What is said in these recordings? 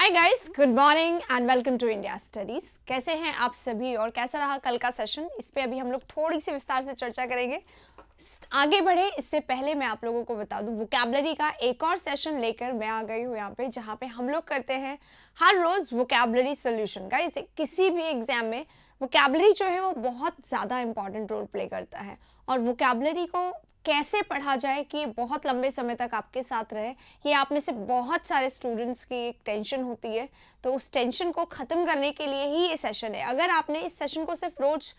Hi guys, good morning and welcome to India studies. कैसे हैं आप सभी और कैसा रहा कल का सेशन? इस पे अभी हम लोग थोड़ी सी विस्तार से चर्चा करेंगे। आगे बढ़े इससे पहले मैं आप लोगों को बता दूं, वोकैबुलरी का एक और सेशन लेकर मैं आ गई हूँ यहाँ पे, जहाँ पे हम लोग करते हैं हर रोज वोकैबुलरी सोल्यूशन। गाइस, किसी भी एग्जाम में वोकैबुलरी जो है वो बहुत ज़्यादा इंपॉर्टेंट रोल प्ले करता है, और वोकैबुलरी को कैसे पढ़ा जाए कि ये बहुत लंबे समय तक आपके साथ रहे, ये आप में से बहुत सारे स्टूडेंट्स की एक टेंशन होती है। तो उस टेंशन को ख़त्म करने के लिए ही ये सेशन है। अगर आपने इस सेशन को सिर्फ रोज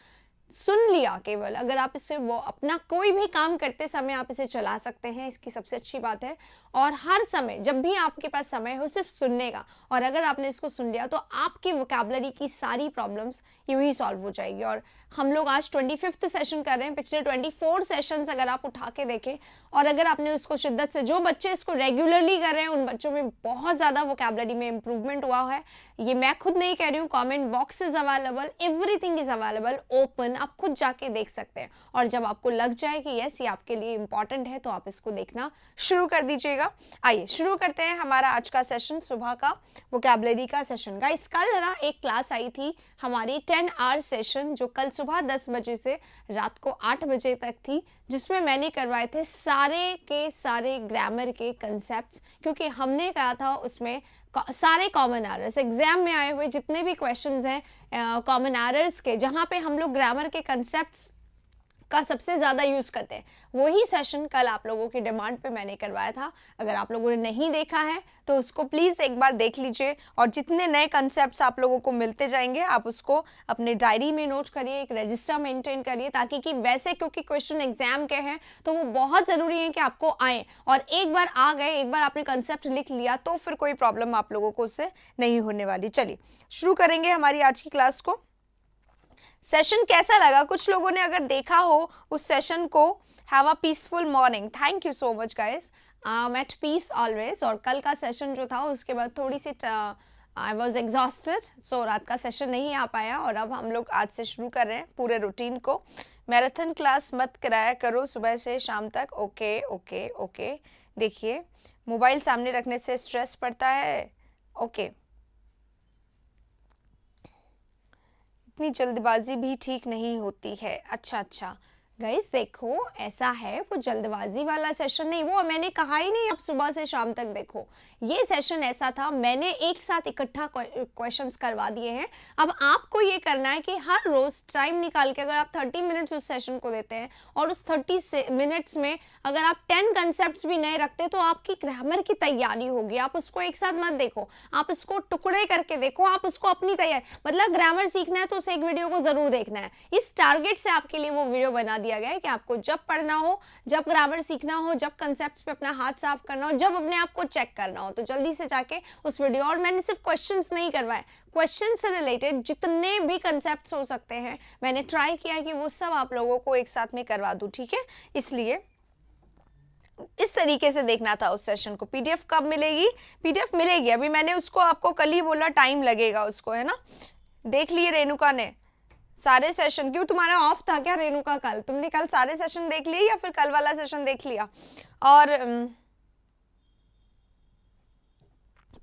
सुन लिया, केवल अगर आप इससे वो अपना कोई भी काम करते समय आप इसे चला सकते हैं, इसकी सबसे अच्छी बात है। और हर समय जब भी आपके पास समय हो सिर्फ सुनने का, और अगर आपने इसको सुन लिया तो आपकी वोकैबुलरी की सारी प्रॉब्लम्स यूं ही सॉल्व हो जाएगी। और हम लोग आज 25th सेशन कर रहे हैं। पिछले 24 सेशंस अगर आप उठा के देखें, और अगर आपने उसको शिद्दत से, जो बच्चे इसको रेगुलरली कर रहे हैं उन बच्चों में बहुत ज़्यादा वोकैबुलरी में इंप्रूवमेंट हुआ है। ये मैं खुद नहीं कह रही हूँ, comment box is available, everything is available, open, आप खुद जाके देख सकते हैं। और जब आपको लग जाए कि यस ये आपके लिए इंपॉर्टेंट है तो आप इसको देखना शुरू कर दीजिएगा। आइए शुरू करते हैं हमारा आज का सेशन, सुबह का वोकैबुलरी का सेशन। गाइस, कल ना एक क्लास आई थी हमारी 10 आवर सेशन, जो कल सुबह 10 बजे से रात को 8 बजे तक थी, जिसमें मैंने करवाए थे सारे के सारे ग्रामर के कंसेप्ट्स। क्योंकि हमने कहा था उसमें सारे कॉमन एरर्स, एग्जाम में आए हुए जितने भी क्वेश्चंस हैं कॉमन एरर्स के, जहाँ पे हम लोग ग्रामर के कंसेप्ट्स का सबसे ज़्यादा यूज़ करते हैं, वही सेशन कल आप लोगों की डिमांड पे मैंने करवाया था। अगर आप लोगों ने नहीं देखा है तो उसको प्लीज़ एक बार देख लीजिए, और जितने नए कंसेप्ट्स आप लोगों को मिलते जाएंगे आप उसको अपने डायरी में नोट करिए, एक रजिस्टर मेंटेन करिए, ताकि कि वैसे क्योंकि क्वेश्चन एग्जाम के हैं तो वो बहुत ज़रूरी है कि आपको आए, और एक बार आ गए, एक बार आपने कंसेप्ट लिख लिया तो फिर कोई प्रॉब्लम आप लोगों को उससे नहीं होने वाली। चलिए शुरू करेंगे हमारी आज की क्लास को। सेशन कैसा लगा? कुछ लोगों ने अगर देखा हो उस सेशन को, have a peaceful morning, thank you so much guys, I am at peace always. और कल का सेशन जो था उसके बाद थोड़ी सी आई वॉज एग्जॉस्टेड, सो रात का सेशन नहीं आ पाया, और अब हम लोग आज से शुरू कर रहे हैं पूरे रूटीन को। मैराथन क्लास मत कराया करो सुबह से शाम तक। ओके ओके ओके, देखिए मोबाइल सामने रखने से स्ट्रेस पड़ता है। ओके, इतनी जल्दबाजी भी ठीक नहीं होती है। अच्छा अच्छा गाइस, देखो ऐसा है, वो जल्दबाजी वाला सेशन नहीं, वो मैंने कहा ही नहीं आप सुबह से शाम तक देखो। ये सेशन ऐसा था, मैंने एक साथ इकट्ठा क्वेश्चंस करवा दिए हैं। अब आपको ये करना है कि हर रोज टाइम निकाल के, अगर आप 30 मिनट्स उस सेशन को देते हैं और उस 30 मिनट्स में अगर आप 10 कंसेप्ट भी नए रखते तो आपकी ग्रामर की तैयारी होगी। आप उसको एक साथ मत देखो, आप इसको टुकड़े करके देखो, आप उसको अपनी तैयारी, मतलब ग्रामर सीखना है तो उस एक वीडियो को जरूर देखना है। इस टारगेट से आपके लिए वो वीडियो बना दिया गया है कि आपको जब पढ़ना हो, जब ग्रामर सीखना हो, जब कंसेप्ट्स पे अपना हाथ साफ करना हो, जब अपने आप को चेक करना हो, तो जल्दी से जाके उस वीडियो। और मैंने सिर्फ क्वेश्चंस नहीं करवाए, क्वेश्चन से रिलेटेड जितने भी कंसेप्ट्स हो सकते हैं मैंने ट्राई किया कि वो सब आप लोगों को एक साथ में करवा दूं, ठीक है? इसलिए इस तरीके से देखना था उस सेशन को। पीडीएफ कब मिलेगी? पीडीएफ मिलेगी, अभी मैंने उसको आपको कल ही बोला, टाइम लगेगा उसको, है ना? देख लिए रेणुका ने सारे सेशन? क्यों, तुम्हारा ऑफ था क्या रेणुका कल? तुमने कल सारे सेशन देख लिए या फिर कल वाला सेशन देख लिया? और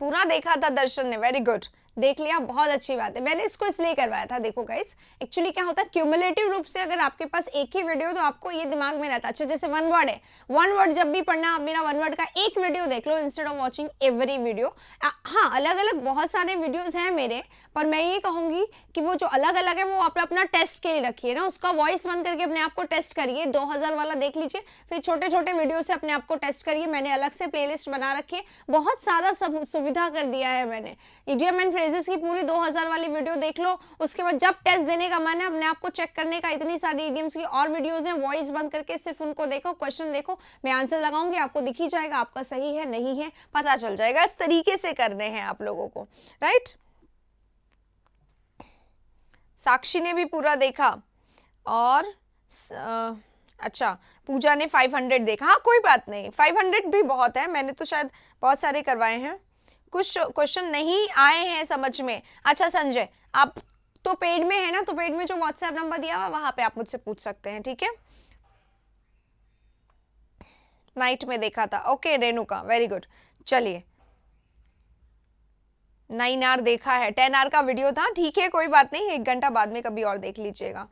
पूरा देखा था दर्शन ने, वेरी गुड, देख लिया, बहुत अच्छी बात है। मैंने इसको इसलिए करवाया था, देखो गाइस, एक्चुअली क्या होता है, क्यूमुलेटिव रूप से अगर आपके पास एक ही वीडियो तो आपको ये दिमाग में रहता है। अच्छा, जैसे वन वर्ड है, वन वर्ड जब भी पढ़ना, आप मेरा वन वर्ड का एक वीडियो देख लो instead of watching every video. हाँ, अलग अलग बहुत सारे वीडियोज हैं मेरे, पर मैं ये कहूंगी कि वो जो अलग अलग है वो आप अपना टेस्ट के लिए रखिए ना, उसका वॉइस बंद करके अपने आप को टेस्ट करिए। 2000 वाला देख लीजिए, फिर छोटे छोटे वीडियो से अपने आप को टेस्ट करिए। मैंने अलग से प्लेलिस्ट बना रखी है, बहुत सारा सुविधा कर दिया है मैंने। इडियम एंड फ्रेजेस की पूरी 2000 वाली वीडियो देख लो, उसके बाद जब टेस्ट देने का मन है अपने आप को चेक करने का, इतनी सारी इडियम्स की और वीडियोस हैं, वॉइस बंद करके सिर्फ उनको देखो, क्वेश्चन देखो, मैं आंसर लगाऊंगी, आपको दिख ही जाएगा आपका सही है नहीं है, पता चल जाएगा। इस तरीके से करने हैं आप लोगों को, राइट? साक्षी ने भी पूरा देखा, और अच्छा, पूजा ने 500 देखा। हाँ कोई बात नहीं, 500 भी बहुत है, मैंने तो शायद बहुत सारे करवाए हैं। कुछ क्वेश्चन नहीं आए हैं समझ में। अच्छा संजय, आप तो पेड में है ना, तो पेड में जो व्हाट्सएप नंबर दिया हुआ वहां पे आप मुझसे पूछ सकते हैं, ठीक है? नाइट में देखा था, ओके रेणुका, वेरी गुड। चलिए 9 आवर देखा है, 10 आवर का वीडियो था, ठीक है कोई बात नहीं, 1 घंटा बाद में कभी और देख लीजिएगा।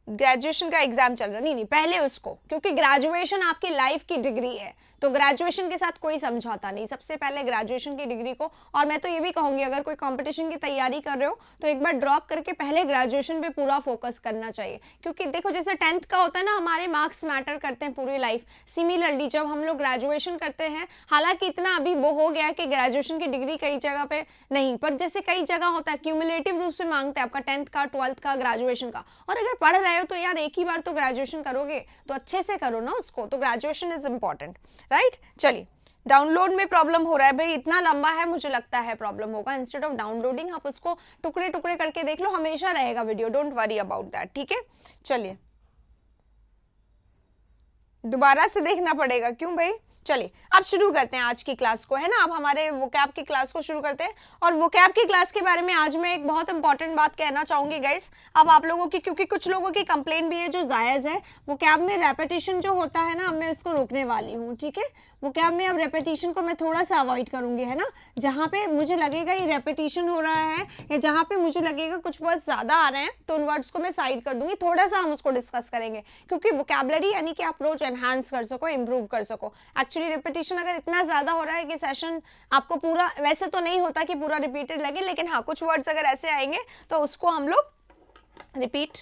ग्रेजुएशन का एग्जाम चल रहा, नहीं पहले उसको, क्योंकि ग्रेजुएशन आपकी लाइफ की डिग्री है, तो ग्रेजुएशन के साथ कोई समझौता नहीं, सबसे पहले ग्रेजुएशन की डिग्री को। और मैं तो ये भी कहूंगी अगर कोई कंपटीशन की तैयारी कर रहे हो तो एक बार ड्रॉप करके पहले ग्रेजुएशन पे पूरा फोकस करना चाहिए, क्योंकि देखो जैसे 10th का होता है ना, हमारे मार्क्स मैटर करते हैं पूरी लाइफ। सिमिलरली जब हम लोग ग्रेजुएशन करते हैं, हालांकि इतना अभी वो हो गया कि ग्रेजुएशन की डिग्री कई जगह पे नहीं, पर जैसे कई जगह होता है क्यूमुलेटिव रूप से मांगते हैं आपका 10th का, 12th का, ग्रेजुएशन का। और अगर पढ़ रहे हो तो यार एक ही बार तो ग्रेजुएशन करोगे तो अच्छे से करो ना उसको, तो ग्रेजुएशन इज इंपॉर्टेंट, राइट। चलिए, डाउनलोड में प्रॉब्लम हो रहा है भाई, इतना लंबा है, मुझे लगता है प्रॉब्लम होगा। इंस्टेड ऑफ डाउनलोडिंग आप उसको टुकड़े टुकड़े करके देख लो, हमेशा रहेगा video, don't worry about that, ठीक है। चलिए, दोबारा से देखना पड़ेगा, क्यों भाई। चलिए अब शुरू करते हैं आज की क्लास को, है ना। अब हमारे वोकैब की क्लास को शुरू करते हैं, और वोकैब की क्लास के बारे में आज मैं एक बहुत इंपॉर्टेंट बात कहना चाहूंगी गाइस। अब आप लोगों की, क्योंकि कुछ लोगों की कंप्लेंट भी है जो जायज है, वोकैब में रेपिटेशन जो होता है ना, अब मैं इसको रोकने वाली हूँ, ठीक है। वोकैब में अब रेपिटेशन को मैं थोड़ा सा अवॉइड करूंगी, है ना। जहाँ पे मुझे लगेगा ये रेपिटेशन हो रहा है, या जहाँ पे मुझे लगेगा कुछ वर्ड ज्यादा आ रहे हैं, तो उन वर्ड्स को मैं साइड कर दूंगी, थोड़ा सा हम उसको डिस्कस करेंगे, क्योंकि वोकैबुलरी यानी कि आप रोज एनहांस कर सको, इंप्रूव कर सको। एक्चुअली रेपिटेशन अगर इतना ज्यादा हो रहा है कि सेशन आपको पूरा, वैसे तो नहीं होता कि पूरा रिपीटेड लगे, लेकिन हाँ कुछ वर्ड्स अगर ऐसे आएंगे तो उसको हम लोग रिपीट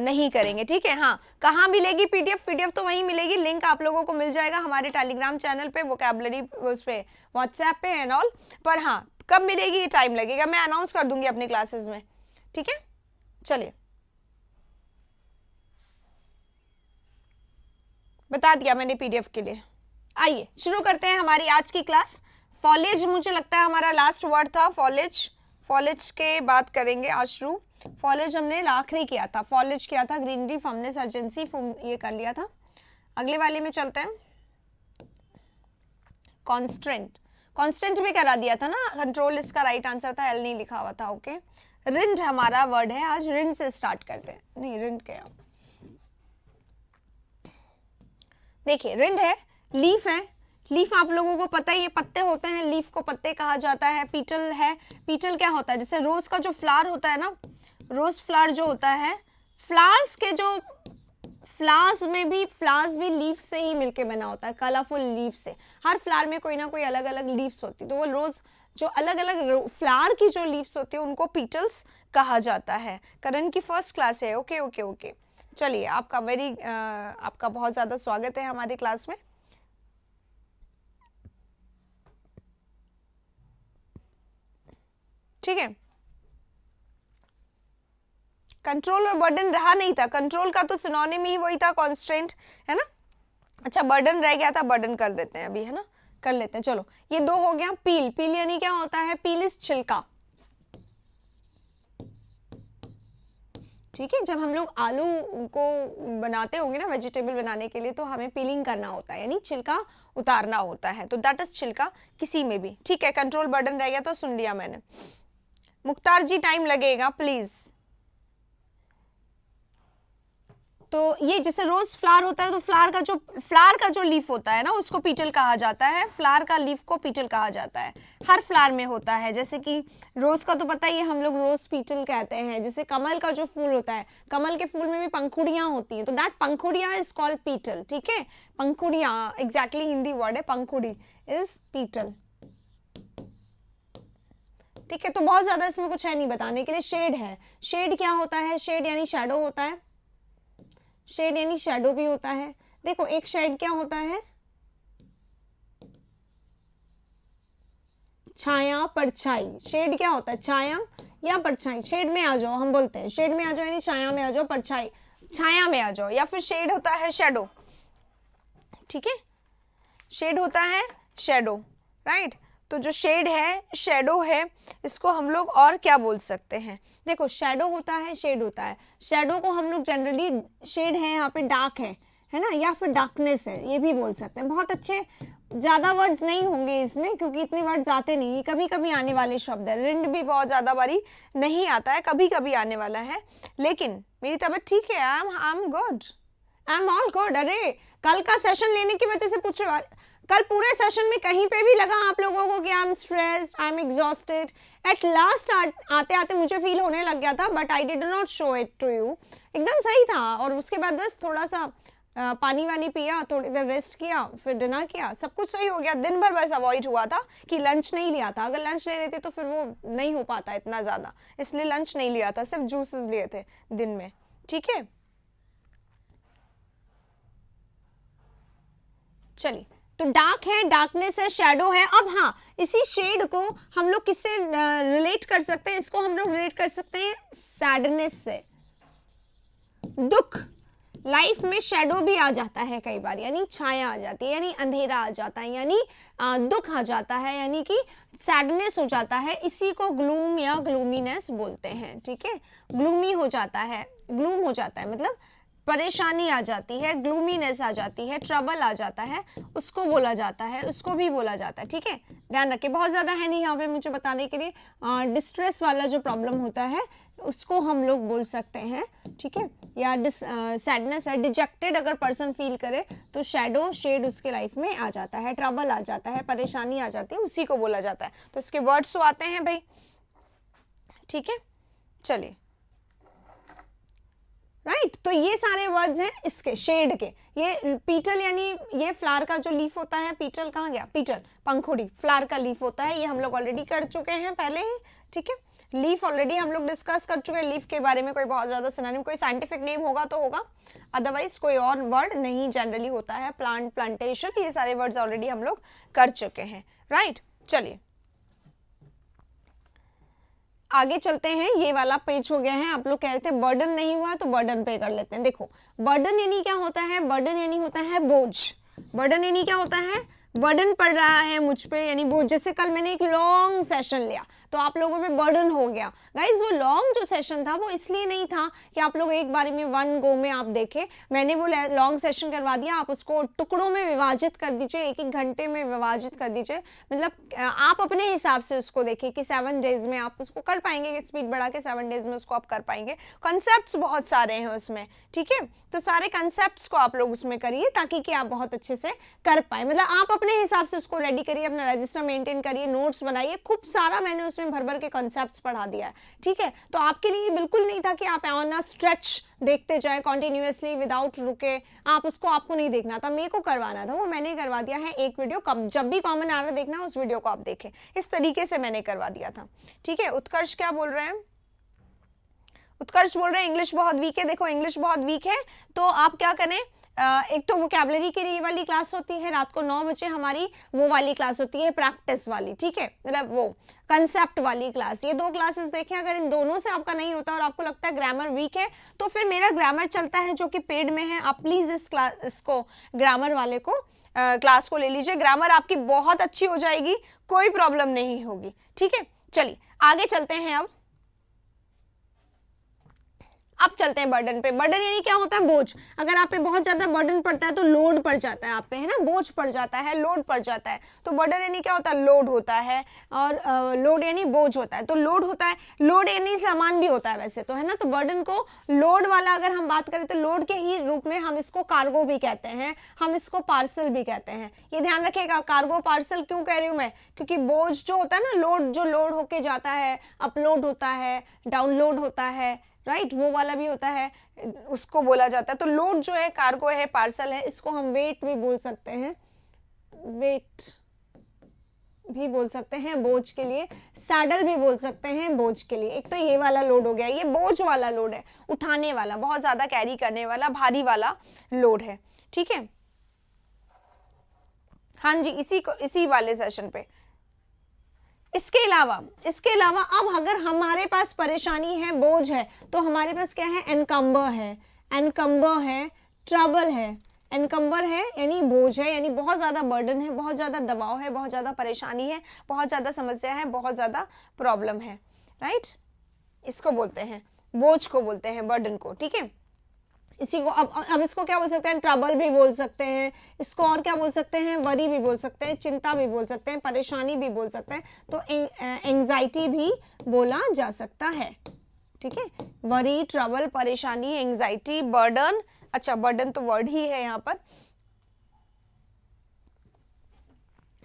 नहीं करेंगे, ठीक है। हाँ, कहाँ मिलेगी पीडीएफ तो वहीं मिलेगी, लिंक आप लोगों को मिल जाएगा हमारे टेलीग्राम चैनल पे, वोकैबुलरी उस पे, व्हाट्सएप पे एंड ऑल। पर हाँ, कब मिलेगी ये टाइम लगेगा, मैं अनाउंस कर दूंगी अपनी क्लासेस में, ठीक है। चलिए, बता दिया मैंने पीडीएफ के लिए। आइए शुरू करते हैं हमारी आज की क्लास। फॉलेज मुझे लगता है हमारा लास्ट वर्ड था, फॉलेज के बात करेंगे आज शुरू। फॉलेज हमने आखिरी किया था, फॉलेज किया था, ग्रीनरी, फर्मनेस, अर्जेंसी, ये कर लिया था। अगले वाले में चलते हैं, कॉन्स्टेंट भी करा दिया था ना, कंट्रोल इसका राइट आंसर था, एल नहीं लिखा हुआ था, ओके। रिंड हमारा वर्ड है आज, रिंड से स्टार्ट करते हैं, नहीं रिंड क्या, देखिए रिंड है, लीफ है, लीफ आप लोगों को पता ही है, पत्ते होते हैं, लीफ को पत्ते कहा जाता है। पीटल है, पीटल क्या होता है, जैसे रोज का जो फ्लावर होता है ना, रोज फ्लावर जो होता है, फ्लावर्स के जो, फ्लावर्स में भी, फ्लावर्स भी लीफ से ही मिलके बना होता है, कलरफुल लीफ से। हर फ्लावर में कोई ना कोई अलग अलग लीव्स होती है, तो वो रोज जो अलग अलग फ्लावर की जो लीव्स होती है उनको पीटल्स कहा जाता है। करण की फर्स्ट क्लास है, ओके ओके ओके। चलिए, आपका आपका बहुत ज्यादा स्वागत है हमारी क्लास में। ठीक है, कंट्रोल और बर्डन रहा नहीं था, कंट्रोल का तो सिनोनिम ही वही था, कॉन्स्टेंट, है ना। अच्छा, बर्डन रह गया था, बर्डन कर लेते हैं अभी, है ना, कर लेते हैं। चलो, ये दो हो गया। पील, पील यानी क्या होता है, पील इस छिलका, ठीक है। जब हम लोग आलू को बनाते होंगे ना वेजिटेबल बनाने के लिए, तो हमें पीलिंग करना होता है, यानी छिलका उतारना होता है, तो दैट इज छिलका किसी में भी, ठीक है। कंट्रोल बर्डन रह गया तो सुन लिया मैंने। मुख्तार जी टाइम लगेगा प्लीज। तो ये जैसे रोज फ्लावर होता है, तो फ्लावर का जो लीफ होता है ना, उसको पीटल कहा जाता है, फ्लावर का लीफ को पीटल कहा जाता है। हर फ्लावर में होता है, जैसे कि रोज का तो पता ही है, हम लोग रोज पीटल कहते हैं। जैसे कमल का जो फूल होता है, कमल के फूल में भी पंखुड़ियां होती हैं, तो दैट पंखुड़ियां इज कॉल्ड पीटल, ठीक है। पंखुड़ियां एग्जैक्टली हिंदी वर्ड है, पंखुड़ी इज पीटल, ठीक है। तो बहुत ज्यादा इसमें कुछ है नहीं बताने के लिए। शेड है, शेड क्या होता है, शेड यानी शैडो होता है, शेड यानी शैडो भी होता है। देखो, एक शेड क्या होता है, छाया, परछाई। शेड क्या होता है, छाया या परछाई। शेड में आ जाओ, हम बोलते हैं शेड में आ जाओ, यानी छाया में आ जाओ, परछाई छाया में आ जाओ, या फिर शेड होता है शैडो, ठीक है। शेड होता है शैडो, राइट। तो जो शेड है, शैडो है, इसको हम लोग और क्या बोल सकते हैं। देखो, शैडो होता है, शेड होता है। शैडो को हम लोग जनरली, शेड है यहाँ पे डार्क है ना, या फिर डार्कनेस है, ये भी बोल सकते हैं। बहुत अच्छे, ज्यादा वर्ड्स नहीं होंगे इसमें, क्योंकि इतने वर्ड्स आते नहीं, कभी कभी आने वाले शब्द है। रिंड भी बहुत ज्यादा बारी नहीं आता है, कभी कभी आने वाला है, लेकिन मेरी तबीयत ठीक है, I am good, I am all good. अरे कल का सेशन लेने की वजह से पूछ रहे, कल पूरे सेशन में कहीं पे भी लगा आप लोगों को कि I am stressed, I am exhausted, at last आते आते मुझे फील होने लग गया था, but I did not show it to you, एकदम सही था। और उसके बाद बस थोड़ा सा पानी वानी पिया, थोड़ी देर रेस्ट किया, फिर डिनर किया, सब कुछ सही हो गया। दिन भर बस अवॉइड हुआ था कि लंच नहीं लिया था, अगर लंच ले लेते तो फिर वो नहीं हो पाता इतना ज़्यादा, इसलिए लंच नहीं लिया था, सिर्फ जूसेस लिए थे दिन में, ठीक है। चलिए, तो डार्क है, डार्कनेस है, शैडो है। अब हाँ, इसी शेड को हम लोग किससे रिलेट कर सकते हैं? इसको हम लोग रिलेट कर सकते हैं सैडनेस से, दुख। लाइफ में शैडो भी आ जाता है कई बार, यानी छाया आ जाती है, यानी अंधेरा आ जाता है, यानी दुख आ जाता है, यानी कि सैडनेस हो जाता है। इसी को ग्लूम या ग्लूमीनेस बोलते हैं, ठीक है। ग्लूमी हो जाता है, ग्लूम हो जाता है मतलब परेशानी आ जाती है, ग्लूमीनेस आ जाती है, ट्रबल आ जाता है, उसको बोला जाता है, उसको भी बोला जाता है, ठीक है। ध्यान रखिए, बहुत ज़्यादा है नहीं यहाँ पे मुझे बताने के लिए। डिस्ट्रेस वाला जो प्रॉब्लम होता है उसको हम लोग बोल सकते हैं, ठीक है। या सैडनेस है, डिजेक्टेड अगर पर्सन फील करे तो शैडो शेड उसके लाइफ में आ जाता है, ट्रबल आ जाता है, परेशानी आ जाती है, उसी को बोला जाता है। तो इसके वर्ड्स तो आते हैं भाई, ठीक है। चलिए, राइट, तो ये सारे वर्ड्स हैं इसके शेड के। ये पीटल यानी ये फ्लावर का जो लीफ होता है, पीटल कहाँ गया, पीटल पंखुड़ी फ्लावर का लीफ होता है, ये हम लोग ऑलरेडी कर चुके हैं पहले ही, ठीक है। लीफ ऑलरेडी हम लोग डिस्कस कर चुके हैं, लीफ के बारे में कोई बहुत ज्यादा सिनोनिम, कोई साइंटिफिक नेम होगा तो होगा, अदरवाइज कोई और वर्ड नहीं जनरली होता है। प्लांट, प्लांटेशन, ये सारे वर्ड्स ऑलरेडी हम लोग कर चुके हैं, राइट। चलिए आगे चलते हैं, ये वाला पेज हो गया है। आप लोग कह रहे थे बर्डन नहीं हुआ तो बर्डन पे कर लेते हैं। देखो, बर्डन यानी क्या होता है? बर्डन यानी होता है बोझ। बर्डन यानी क्या होता है? बर्डन पड़ रहा है मुझ पे, यानी बोझ। जैसे कल मैंने एक लॉन्ग सेशन लिया तो आप लोगों पे बर्डन हो गया। गाइज, वो लॉन्ग जो सेशन था वो इसलिए नहीं था कि आप लोग एक बारी में वन गो में आप देखें, मैंने वो लॉन्ग सेशन करवा दिया। आप उसको टुकड़ों में विभाजित कर दीजिए, एक एक घंटे में विभाजित कर दीजिए, मतलब आप अपने हिसाब से उसको देखिए कि 7 डेज में आप उसको कर पाएंगे, स्पीड बढ़ा के 7 डेज में उसको आप कर पाएंगे। कंसेप्ट बहुत सारे हैं उसमें, ठीक है। तो सारे कंसेप्ट को आप लोग उसमें करिए ताकि कि आप बहुत अच्छे से कर पाए, मतलब आप अपने हिसाब से उसको रेडी करिए, अपना रजिस्टर मेंटेन करिए, नोट्स बनाइए। खूब सारा मैंने उसमें भर भर के कॉन्सेप्ट्स पढ़ा दिया है, ठीक है। तो आपके लिए बिल्कुल नहीं था कि आप ऑन अ स्ट्रेच देखते जाए कॉन्टिन्यूअसली विदाउट रुके, आप उसको आपको नहीं देखना था, मेरे को करवाना था, वो मैंने करवा दिया है। एक वीडियो कब जब भी कॉमन आना देखना उस वीडियो को आप देखें, इस तरीके से मैंने करवा दिया था, ठीक है। उत्कर्ष क्या बोल रहे हैं? उत्कर्ष बोल रहे हैं इंग्लिश बहुत वीक है। देखो, इंग्लिश बहुत वीक है तो आप क्या करें, एक तो वोकैबुलरी के लिए वाली क्लास होती है रात को 9 बजे, हमारी वो वाली क्लास होती है प्रैक्टिस वाली, ठीक है, मतलब वो कंसेप्ट वाली क्लास। ये 2 क्लासेस देखें। अगर इन दोनों से आपका नहीं होता और आपको लगता है ग्रामर वीक है तो फिर मेरा ग्रामर चलता है जो कि पेड में है, आप प्लीज इसको ग्रामर वाले को क्लास को ले लीजिए। ग्रामर आपकी बहुत अच्छी हो जाएगी, कोई प्रॉब्लम नहीं होगी, ठीक है। चलिए आगे चलते हैं। अब चलते हैं बर्डन पे। बर्डन यानी क्या होता है? बोझ। अगर आप पे बहुत ज्यादा बर्डन पड़ता है तो लोड पड़ जाता है आप पे, है ना, बोझ पड़ जाता है, लोड पड़ जाता है। तो बर्डन यानी क्या होता है? लोड होता है, और लोड यानी बोझ होता है। तो लोड होता है, लोड यानी सामान भी होता है वैसे तो, है ना। तो बर्डन को लोड वाला अगर हम बात करें तो लोड के ही रूप में हम इसको कार्गो भी कहते हैं, हम इसको पार्सल भी कहते हैं। ये ध्यान रखिएगा, कार्गो पार्सल क्यों कह रही हूँ मैं, क्योंकि बोझ जो होता है ना, लोड जो लोड होके जाता है, अपलोड होता है, डाउनलोड होता है, राइट, वो वाला भी होता है, उसको बोला जाता है। तो लोड जो है कार्गो है, पार्सल है, इसको हम वेट भी बोल सकते हैं, वेट भी बोल सकते हैं बोझ के लिए, सैडल भी बोल सकते हैं बोझ के लिए। एक तो ये वाला लोड हो गया, ये बोझ वाला लोड है, उठाने वाला, बहुत ज्यादा कैरी करने वाला, भारी वाला लोड है, ठीक है। हाँ जी, इसी वाले सेशन पे। इसके अलावा अब अगर हमारे पास परेशानी है, बोझ है, तो हमारे पास क्या है? एनकम्बर है, ट्रबल है। एनकम्बर है यानी बोझ है, यानी बहुत ज्यादा बर्डन है, बहुत ज्यादा दबाव है, बहुत ज्यादा परेशानी है, बहुत ज्यादा समस्या है, बहुत ज्यादा प्रॉब्लम है, राइट। इसको बोलते हैं, बोझ को बोलते हैं, बर्डन को, ठीक है। इसी को अब इसको क्या बोल सकते हैं? ट्रबल भी बोल सकते हैं इसको, और क्या बोल सकते हैं? वरी भी बोल सकते हैं, चिंता भी बोल सकते हैं, परेशानी भी बोल सकते हैं, तो एंजाइटी भी बोला जा सकता है, ठीक है। वरी, ट्रबल, परेशानी, एंजाइटी, बर्डन। अच्छा, बर्डन तो वर्ड ही है यहाँ पर,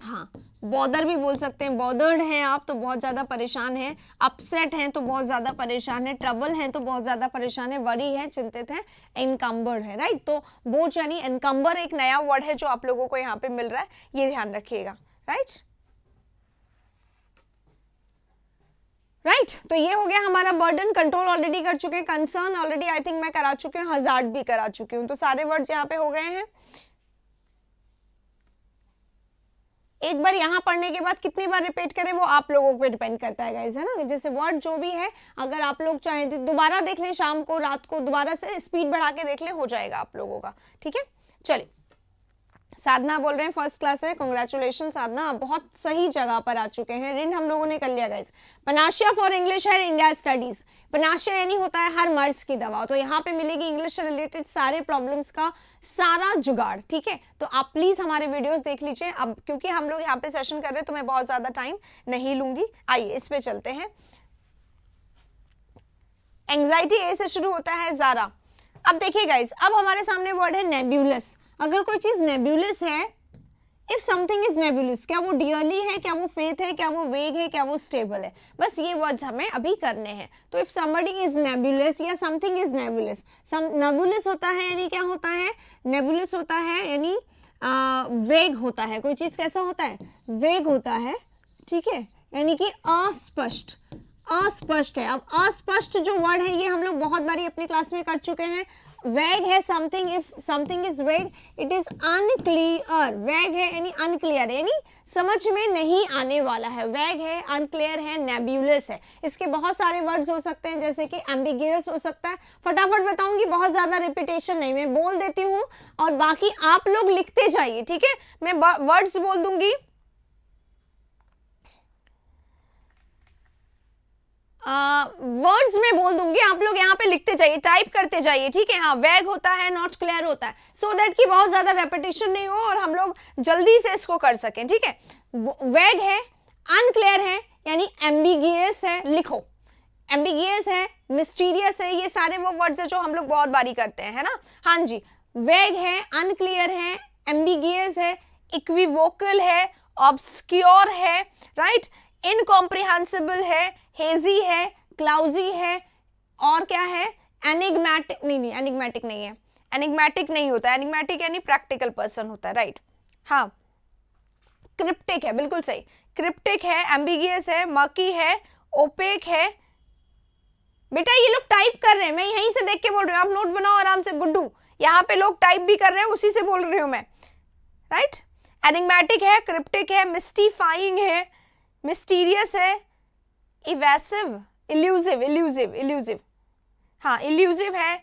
हाँ, बॉदर भी बोल सकते हैं, बॉदर्ड हैं आप तो बहुत ज़्यादा परेशान हैं, अपसेट हैं तो बहुत ज़्यादा परेशान हैं, ट्रबल हैं तो बहुत ज़्यादा परेशान है, वरी है, चिंतित है, एनकम्बर्ड है, राइट। तो बोझ यानी एनकम्बर एक नया वर्ड है जो आप लोगों को यहाँ पे मिल रहा है, ये ध्यान रखिएगा, राइट। राइट तो ये हो गया हमारा बर्डन। कंट्रोल ऑलरेडी कर चुके हैं, कंसर्न ऑलरेडी आई थिंक मैं करा चुकी हूँ, हजार्ड भी करा चुकी हूँ, तो सारे वर्ड्स यहाँ पे हो गए हैं। एक बार यहाँ पढ़ने के बाद कितनी बार रिपीट करें वो आप लोगों पे डिपेंड करता है गाइस, है ना। जैसे वर्ड जो भी है अगर आप लोग चाहें तो दोबारा देख लें, शाम को रात को दोबारा से स्पीड बढ़ा के देख लें, हो जाएगा आप लोगों का, ठीक है। चलिए, साधना बोल रहे हैं फर्स्ट क्लास है, कांग्रेचुलेशन साधना, आप बहुत सही जगह पर आ चुके हैं। रिंड हम लोगों ने कर लिया गाइस। पनाशिया फॉर इंग्लिश है इंडिया स्टडीज। पनाशिया यानी होता है हर मर्ज की दवा, तो यहाँ पे मिलेगी इंग्लिश से रिलेटेड सारे प्रॉब्लम्स का सारा जुगाड़, ठीक है। तो आप प्लीज हमारे वीडियोस देख लीजिए। अब क्योंकि हम लोग यहाँ पे सेशन कर रहे हैं तो मैं बहुत ज्यादा टाइम नहीं लूंगी, आइए इस पे चलते हैं। एंग्जाइटी ए से शुरू होता है, जारा। अब देखिए गाइस, अब हमारे सामने वर्ड है नेब्यूलस। अगर कोई चीज नेब्यूलस है, इफ समथिंग इज नेब्यूलस, क्या वो डियरली है, क्या वो फेथ है, क्या वो वेग है, क्या वो स्टेबल है, बस ये वर्ड्स हमें अभी करने हैं। तो इफ समबडी इज नेब्यूलस या समथिंग इज नेब्यूलस, नेब्यूलस होता है यानी क्या होता है, नेब्यूलस होता है यानी वेग होता है। कोई चीज कैसा होता है, वेग होता है, ठीक है, यानी कि अस्पष्ट, अस्पष्ट है। अब अस्पष्ट जो वर्ड है ये हम लोग बहुत बारी अपनी क्लास में कर चुके हैं। वैग है समथिंग, इफ समथिंग इज वैग इट इज अनक्लियर। वैग है यानी अनक्लियर, यानी समझ में नहीं आने वाला है। वैग है, अनक्लियर है, नेब्यूलस है। इसके बहुत सारे वर्ड्स हो सकते हैं, जैसे कि एम्बिगियस हो सकता है। फटाफट बताऊंगी, बहुत ज्यादा रिपीटेशन नहीं, मैं बोल देती हूँ और बाकी आप लोग लिखते जाइए, ठीक है। मैं वर्ड्स बोल दूंगी, वर्ड्स में बोल दूंगी, आप लोग यहाँ पे लिखते जाइए, टाइप करते जाइए, ठीक है। हाँ, वैग होता है, नॉट क्लियर होता है, सो दैट कि बहुत ज्यादा रेपिटेशन नहीं हो और हम लोग जल्दी से इसको कर सकें, ठीक है। वैग है, अनक्लियर है यानी एम्बिगियस है, लिखो। एम्बिगियस है, मिस्टीरियस है, ये सारे वो वर्ड्स है जो हम लोग बहुत बारी करते हैं, है ना। हाँ जी, वैग है, अनक्लियर है, एम्बिगियस है, इक्विवोकल है, ऑब्सक्योर है, राइट, इनकॉम्प्रिहेंसिबल है, हेजी है, क्लाउजी है, और क्या है, एनिग्मेटिक, नहीं एनिग्मेटिक नहीं है, एनिग्मेटिक नहीं होता, एनिग्मेटिक यानी प्रैक्टिकल पर्सन होता है, राइट। हाँ, क्रिप्टिक है, बिल्कुल सही, क्रिप्टिक है, एम्बिगियस है, मर्की है, ओपेक है। बेटा ये लोग टाइप कर रहे हैं, मैं यहीं से देख के बोल रही हूँ, आप नोट बनाओ आराम से गुड्डू, यहाँ पे लोग टाइप भी कर रहे हैं, उसी से बोल रही हूँ मैं, राइट। एनिग्मेटिक है, क्रिप्टिक है, मिस्टीफाइंग है, मिस्टीरियस है, इवेसिव, इल्यूसिव, इल्यूसिव, इल्यूसिव, हाँ इल्यूसिव है,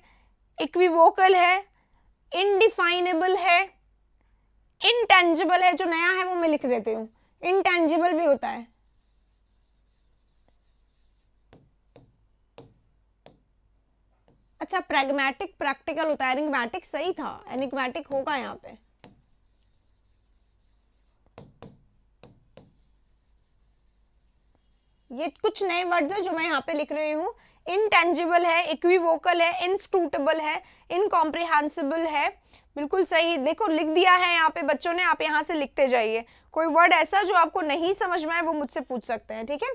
इक्विवोकल है, इनडिफाइनेबल है, इनटेंजिबल है, जो नया है वो मैं लिख देती हूँ, इनटेंजिबल भी होता है। अच्छा, प्रैग्मेटिक प्रैक्टिकल होता है, एनिग्मेटिक सही था, एनिग्मेटिक होगा यहाँ पे। ये कुछ नए वर्ड्स हैं जो मैं यहाँ पे लिख रही हूँ। इनटेंजिबल है, इक्विवोकल है, इनस्क्रूटेबल है, इनकॉम्प्रिहेंसिबल है, बिल्कुल सही। देखो लिख दिया है यहाँ पे बच्चों ने, आप यहाँ से लिखते जाइए। कोई वर्ड ऐसा जो आपको नहीं समझ में आए वो मुझसे पूछ सकते हैं, ठीक है।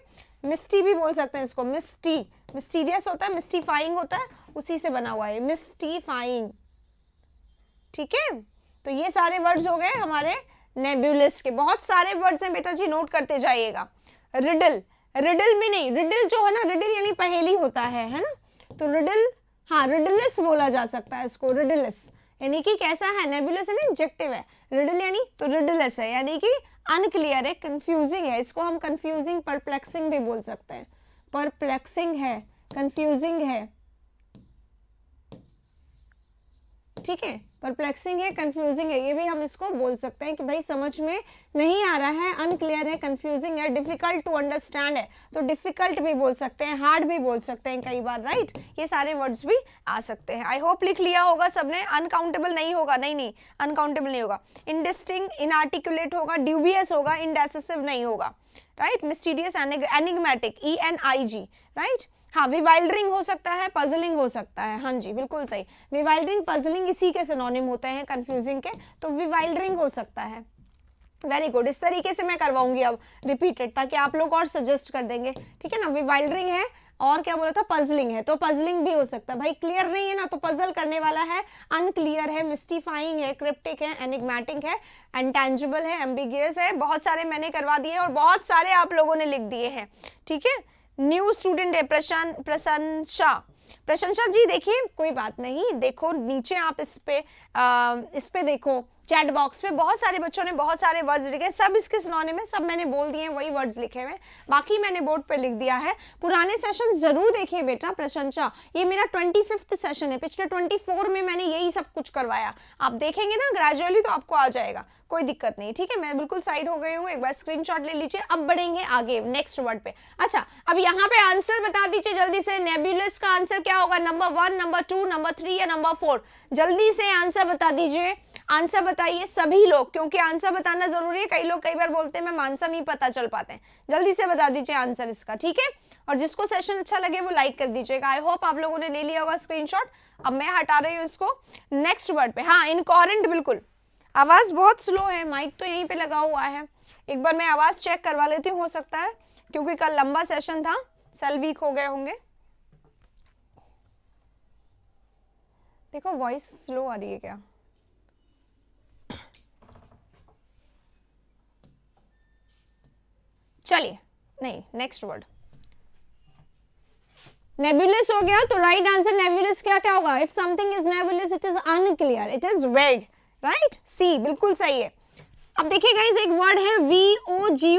मिस्टी भी बोल सकते हैं इसको, मिस्टी, मिस्टीरियस होता है, मिस्टीफाइंग होता है, उसी से बना हुआ है मिस्टीफाइंग, ठीक है। तो ये सारे वर्ड्स हो गए हमारे नेब्यूलस के। बहुत सारे वर्ड्स हैं बेटा जी, नोट करते जाइएगा। रिडल, रिडल में नहीं, रिडल जो है ना, रिडल यानी पहेली होता है ना, तो रिडल, हाँ रिडलस बोला जा सकता है इसको, रिडलस यानी कि कैसा है, नेबुलस है ना, एडजेक्टिव है, रिडल यानी, तो रिडलस है यानी कि अनक्लियर है, कंफ्यूजिंग है, इसको हम कंफ्यूजिंग, परप्लेक्सिंग भी बोल सकते हैं। परप्लेक्सिंग है, कंफ्यूजिंग है, ठीक है, परप्लेक्सिंग है, कंफ्यूजिंग है, ये भी हम इसको बोल सकते हैं कि भाई समझ में नहीं आ रहा है, अनक्लियर है, कंफ्यूजिंग है, डिफिकल्ट टू अंडरस्टैंड है, तो डिफिकल्ट भी बोल सकते हैं, हार्ड भी बोल सकते हैं कई बार, राइट। ये सारे वर्ड्स भी आ सकते हैं। आई होप लिख लिया होगा सबने। अनकाउंटेबल नहीं होगा, नहीं अनकाउंटेबल नहीं होगा। इंडिस्टिंक्ट, इनआर्टिकुलेट होगा, ड्यूबियस होगा, इंडेसिसिव नहीं होगा, right. Mysterious, enigmatic, ENIG, right. हाँ, विवाइल्डरिंग हो सकता है, पजलिंग हो सकता है, हाँ जी बिल्कुल सही। विवाइल्डरिंग, पजलिंग इसी के सिनोनिम होते हैं कंफ्यूजिंग के, तो विवाइल्डरिंग हो सकता है, वेरी गुड, इस तरीके से मैं करवाऊंगी अब रिपीटेड, ताकि आप लोग और सजेस्ट कर देंगे, ठीक है ना। विवाइल्डरिंग है और क्या बोला था, पजलिंग है, तो पजलिंग भी हो सकता है। भाई क्लियर नहीं है ना तो पजल करने वाला है, अनक्लियर है, मिस्टीफाइंग है, क्रिप्टिक है, एनिग्मेटिक है, इंटेंजिबल है, एम्बिगियस है। बहुत सारे मैंने करवा दिए और बहुत सारे आप लोगों ने लिख दिए हैं, ठीक है। न्यू स्टूडेंट है प्रशंसा, प्रशंसा जी देखिए कोई बात नहीं, देखो नीचे आप इस पे देखो चैट बॉक्स में बहुत सारे बच्चों ने बहुत सारे वर्ड्स लिखे, सब इसके सिनोनिम में, सब मैंने बोल दिए हैं, वही वर्ड्स लिखे हुए, बाकी मैंने बोर्ड पे लिख दिया है। पुराने सेशन जरूर देखिए बेटा। प्रशंसा ये मेरा 25th सेशन है, पिछले 24 में मैंने यही सब कुछ करवाया। आप देखेंगे ना ग्रेजुअली तो आपको आ जाएगा, कोई दिक्कत नहीं, ठीक है। मैं बिल्कुल साइड हो गई हूँ, एक बार स्क्रीनशॉट ले लीजिए। अब बढ़ेंगे आगे नेक्स्ट वर्ड पे। अच्छा अब यहाँ पे आंसर बता दीजिए जल्दी से, नेबुलस का आंसर क्या होगा, नंबर 1, नंबर 2, नंबर 3 या नंबर 4? जल्दी से आंसर बता दीजिए, आंसर बताइए सभी लोग, क्योंकि आंसर बताना जरूरी है। कई लोग कई बार बोलते हैं मैम आंसर नहीं पता चल पाते हैं, जल्दी से बता दीजिए आंसर इसका, ठीक है। और जिसको सेशन अच्छा लगे वो लाइक कर दीजिएगा। आई होप आप लोगों ने ले लिया होगा स्क्रीनशॉट। अब मैं हटा रही हूँ इसको। नेक्स्ट वर्ड पे, हाँ इनकोहेरेंट, बिल्कुल आवाज बहुत स्लो है, माइक तो यहीं पे लगा हुआ है। एक बार मैं आवाज चेक करवा लेती हूँ, हो सकता है क्योंकि कल लंबा सेशन था, सेल वीक हो गए होंगे। देखो वॉइस स्लो आ रही है क्या? चलिए नहीं, नेक्स्ट वर्ड नेबुलस हो गया, तो राइट आंसर नेबुलस क्या क्या होगा? If something is nebulous it is unclear, it is vague, right, see बिल्कुल सही है। अब देखिए गाइस एक वर्ड है VOGUE,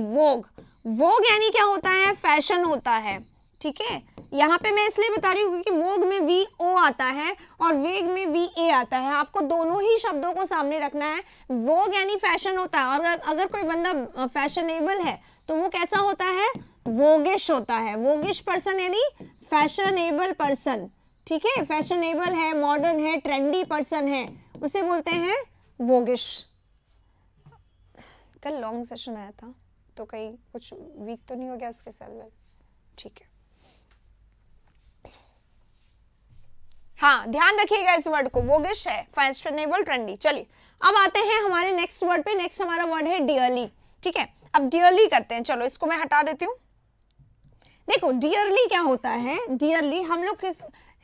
वोग। वोग यानी क्या होता है? फैशन होता है, ठीक है। यहाँ पे मैं इसलिए बता रही हूँ क्योंकि वोग में VO आता है और वेग में VA आता है, आपको दोनों ही शब्दों को सामने रखना है। वोग यानी फैशन होता है, और अगर कोई बंदा फैशनेबल है तो वो कैसा होता है? वोगिश होता है। वोगिश पर्सन यानी फैशनेबल पर्सन, ठीक है। फैशनेबल है, मॉडर्न है, ट्रेंडी पर्सन है, उसे बोलते हैं वोगिश। कल लॉन्ग सेशन आया था तो कहीं कुछ वीक तो नहीं हो गया इसके सेल में, ठीक है। हाँ ध्यान रखिएगा इस वर्ड को, वोगिश है, फैशनेबल, ट्रेंडी। चलिए अब आते हैं हमारे नेक्स्ट वर्ड पे। नेक्स्ट हमारा वर्ड है डियरली, ठीक है। अब डियरली करते हैं, चलो इसको मैं हटा देती हूँ। देखो डियरली क्या होता है? डियरली हम लोग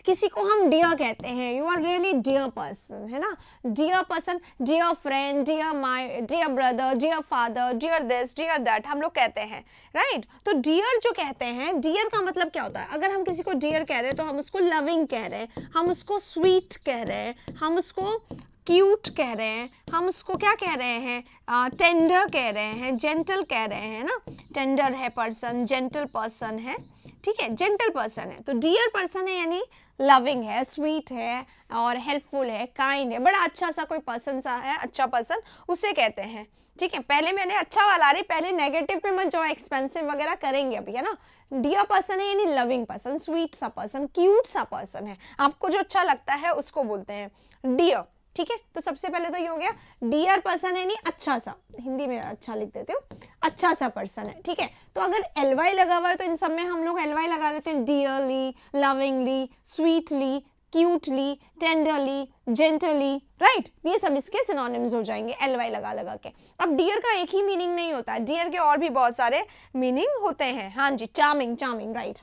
किसी को हम डियर कहते हैं, you are really dear person, है ना। Dear person, dear friend, dear my, dear brother, dear father, dear this, dear that हम लोग कहते हैं, राइट। तो डियर जो कहते हैं, डियर का मतलब क्या होता है? अगर हम किसी को डियर कह रहे हैं तो हम उसको लविंग कह रहे हैं, हम उसको स्वीट कह रहे हैं, हम उसको क्यूट कह रहे हैं, हम उसको क्या कह रहे हैं? टेंडर कह रहे हैं, जेंटल कह रहे हैं ना। टेंडर है पर्सन, जेंटल पर्सन है, ठीक है, जेंटल पर्सन है। तो डियर पर्सन है यानी लविंग है, स्वीट है और हेल्पफुल है, काइंड है, बड़ा अच्छा सा कोई पर्सन सा है, अच्छा पर्सन, उसे कहते हैं, ठीक है। पहले मैंने अच्छा वाला रही, पहले नेगेटिव पे मत जाओ, एक्सपेंसिव वगैरह करेंगे अभी, है ना। डियर पर्सन है यानी लविंग पर्सन, स्वीट सा पर्सन, क्यूट सा पर्सन है, आपको जो अच्छा लगता है उसको बोलते हैं डियर, ठीक है। तो सबसे पहले तो ये हो गया डियर पर्सन है यानी अच्छा सा, हिंदी में अच्छा लिख देते हो, अच्छा सा पर्सन है, ठीक है। तो अगर एलवाई लगा हुआ है तो इन सब में हम लोग एलवाई लगा देते हैं, dearly, lovingly, sweetly, cutely, tenderly, gently, right. ये सब इसके सिनोनिम्स हो जाएंगे एलवाई लगा लगा के। अब डियर का एक ही मीनिंग नहीं होता है, डियर के और भी बहुत सारे मीनिंग होते हैं। हाँ जी, charming, charming, right,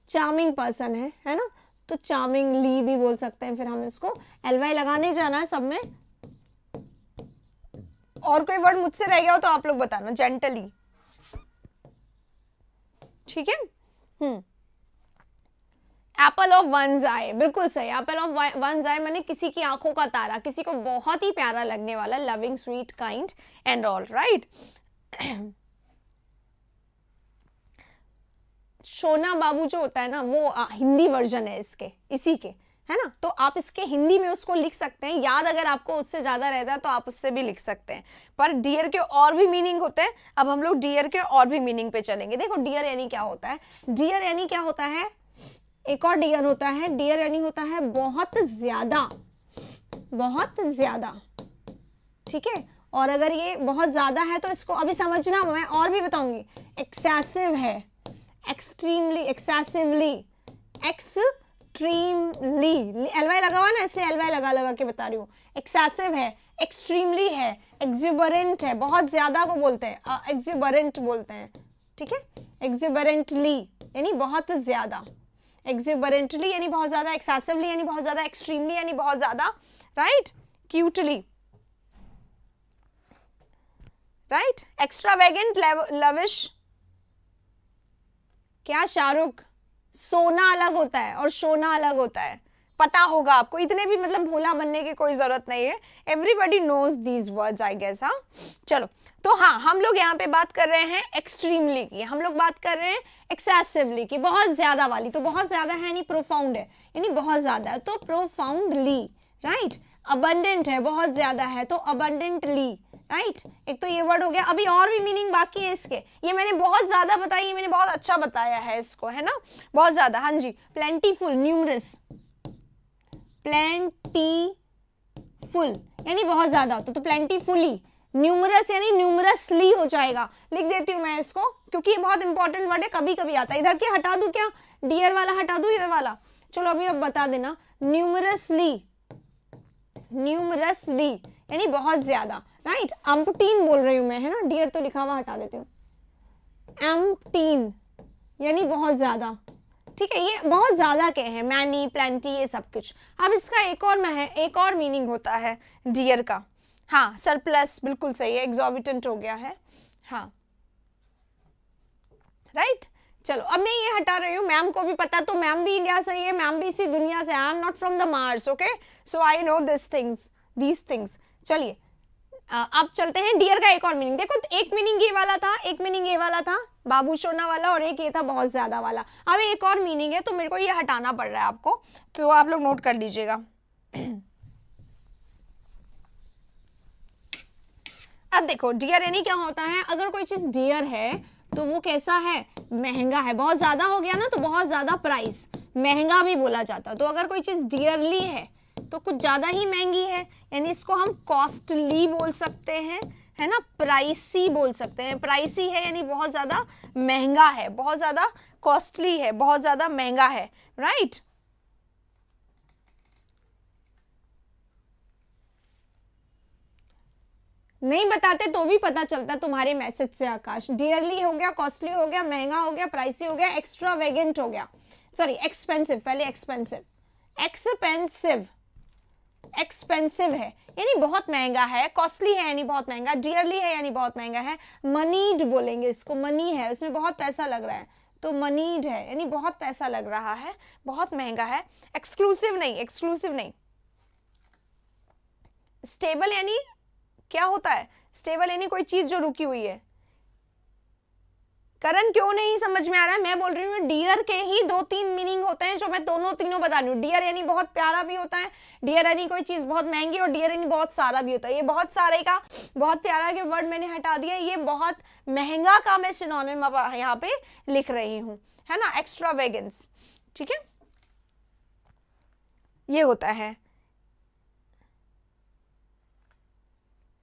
charming person है ना, तो चार्मिंगली भी बोल सकते हैं। फिर हम इसको एलवाई लगाने जाना है सब में। और कोई वर्ड मुझसे रह गया हो तो आप लोग बताना, जेंटली, ठीक है। एप्पल ऑफ वंस आई, बिल्कुल सही, एप्पल ऑफ वंस आई माने किसी की आंखों का तारा, किसी को बहुत ही प्यारा लगने वाला, loving, sweet, kind and all, right. सोना बाबू जो होता है ना, वो हिंदी वर्जन है इसके, इसी के, है ना। तो आप इसके हिंदी में उसको लिख सकते हैं, याद अगर आपको उससे ज्यादा रहता है तो आप उससे भी लिख सकते हैं। पर डियर के और भी मीनिंग होते हैं। अब हम लोग डियर के और भी मीनिंग पे चलेंगे। देखो डियर यानी क्या होता है? डियर यानी क्या होता है? एक और डियर होता है, डियर यानी होता है बहुत ज्यादा, बहुत ज्यादा, ठीक है। और अगर ये बहुत ज्यादा है तो इसको अभी समझना, मैं और भी बताऊंगी। एक्सेसिव है, एक्सट्रीमली, एक्सेसिवली, एक्सट्रीमली, एलवाई लगा हुआ ना इसलिए एलवाई लगा लगा के बता रही हूँ। एक्सेसिव है, एक्सट्रीमली है, एक्सुबरेंट है, बहुत ज्यादा को बोलते हैं, एक्सुबरेंट बोलते हैं, ठीक है। एक्सुबरेंटली यानी बहुत ज्यादा, एक्सुबरेंटली यानी बहुत ज्यादा, एक्सेसिवली यानी बहुत ज्यादा, एक्सट्रीमली यानी बहुत ज्यादा, right. Cutely, right. Extravagant, lavish, क्या शाहरुख, सोना अलग होता है और सोना अलग होता है, पता होगा आपको, इतने भी मतलब भोला बनने की कोई जरूरत नहीं है, everybody knows these words I guess. हाँ चलो, तो हाँ हम लोग यहाँ पे बात कर रहे हैं एक्सट्रीमली की, हम लोग बात कर रहे हैं एक्सेसिवली की, बहुत ज्यादा वाली। तो बहुत ज्यादा है यानी प्रोफाउंड है, यानी बहुत ज्यादा है तो प्रोफाउंडली, राइट। अबंडेंट है, बहुत ज्यादा है तो अबंडेंटली, राइट। एक तो ये वर्ड हो गया, अभी और भी मीनिंग बाकी है इसके, ये मैंने बहुत ज्यादा बताई, ये मैंने बहुत अच्छा बताया है इसको, है ना, बहुत ज्यादा। हाँ जी, प्लेंटीफुल, न्यूमरस, प्लेंटीफुल यानी बहुत ज्यादा होता, तो प्लेंटीफुली, न्यूमरस यानी न्यूमरसली हो जाएगा। लिख देती हूं मैं इसको क्योंकि ये बहुत इंपॉर्टेंट वर्ड है, कभी कभी आता है। इधर के हटा दूं क्या, डियर वाला हटा दूं, इधर वाला, चलो अभी अब बता देना। न्यूमरसली, न्यूमरसली यानी बहुत ज्यादा, राइट। अम्पटीन बोल रही हूं मैं, है ना, डियर तो लिखा हुआ हटा देती हूँ। एम्पटीन यानी बहुत ज्यादा, ठीक है। ये बहुत ज्यादा के हैं, मैनी, प्लेंटी, ये सब कुछ। अब इसका एक और मीनिंग होता है डियर का, हाँ, सरप्लस, बिल्कुल सही है, एग्जॉर्बिटेंट हो गया है, हाँ, राइट। चलो अब मैं ये हटा रही हूँ, मैम को भी पता, तो मैम भी इंडिया से ही है, मैम भी इसी दुनिया से, I am not from the Mars, okay, so I know these things. चलिए अब चलते हैं डियर का एक और मीनिंग। देखो एक मीनिंग ये वाला था, एक मीनिंग ये वाला था, बाबू सोना वाला, और एक ये था बहुत ज्यादा वाला। अब एक और मीनिंग है तो मेरे को ये हटाना पड़ रहा है आपको, तो आप लोग नोट कर लीजिएगा। अब देखो डियर यानी क्या होता है, अगर कोई चीज डियर है तो वो कैसा है, महंगा है। बहुत ज्यादा हो गया ना तो बहुत ज्यादा प्राइस, महंगा भी बोला जाता है। तो अगर कोई चीज डियरली है तो कुछ ज्यादा ही महंगी है, यानी इसको हम कॉस्टली बोल सकते हैं, है ना, प्राइसी बोल सकते हैं। प्राइसी है यानी बहुत ज्यादा महंगा है, बहुत ज्यादा कॉस्टली है, बहुत ज्यादा महंगा है, राइट। नहीं बताते तो भी पता चलता तुम्हारे मैसेज से आकाश। डियरली हो गया, कॉस्टली हो गया, महंगा हो गया, प्राइसी हो गया, एक्स्ट्रावेगेंट हो गया, सॉरी एक्सपेंसिव, पहले एक्सपेंसिव, एक्सपेंसिव, एक्सपेंसिव है यानी बहुत महंगा है, कॉस्टली है यानी बहुत महंगा, डियरली है यानी बहुत महंगा है, मनीड बोलेंगे इसको, मनी है, उसमें बहुत पैसा लग रहा है तो मनीड है यानी बहुत पैसा लग रहा है, बहुत महंगा है। एक्सक्लूसिव नहीं, एक्सक्लूसिव नहीं। स्टेबल यानी क्या होता है, स्टेबल यानी कोई चीज जो रुकी हुई है। करण क्यों नहीं समझ में आ रहा है, मैं बोल रही हूँ डियर के ही 2-3 मीनिंग होते हैं जो मैं दोनों तीनों बता रही हूँ। डियर यानी बहुत प्यारा भी होता है, डियर यानी कोई चीज बहुत महंगी, और डियर यानी बहुत सारा भी होता है। ये बहुत सारे का बहुत प्यारा के वर्ड मैंने हटा दिया, ये बहुत महंगा का मैं सिनोनिम यहाँ पे लिख रही हूँ, है ना, एक्स्ट्रावेगेंस, ठीक है, ये होता है,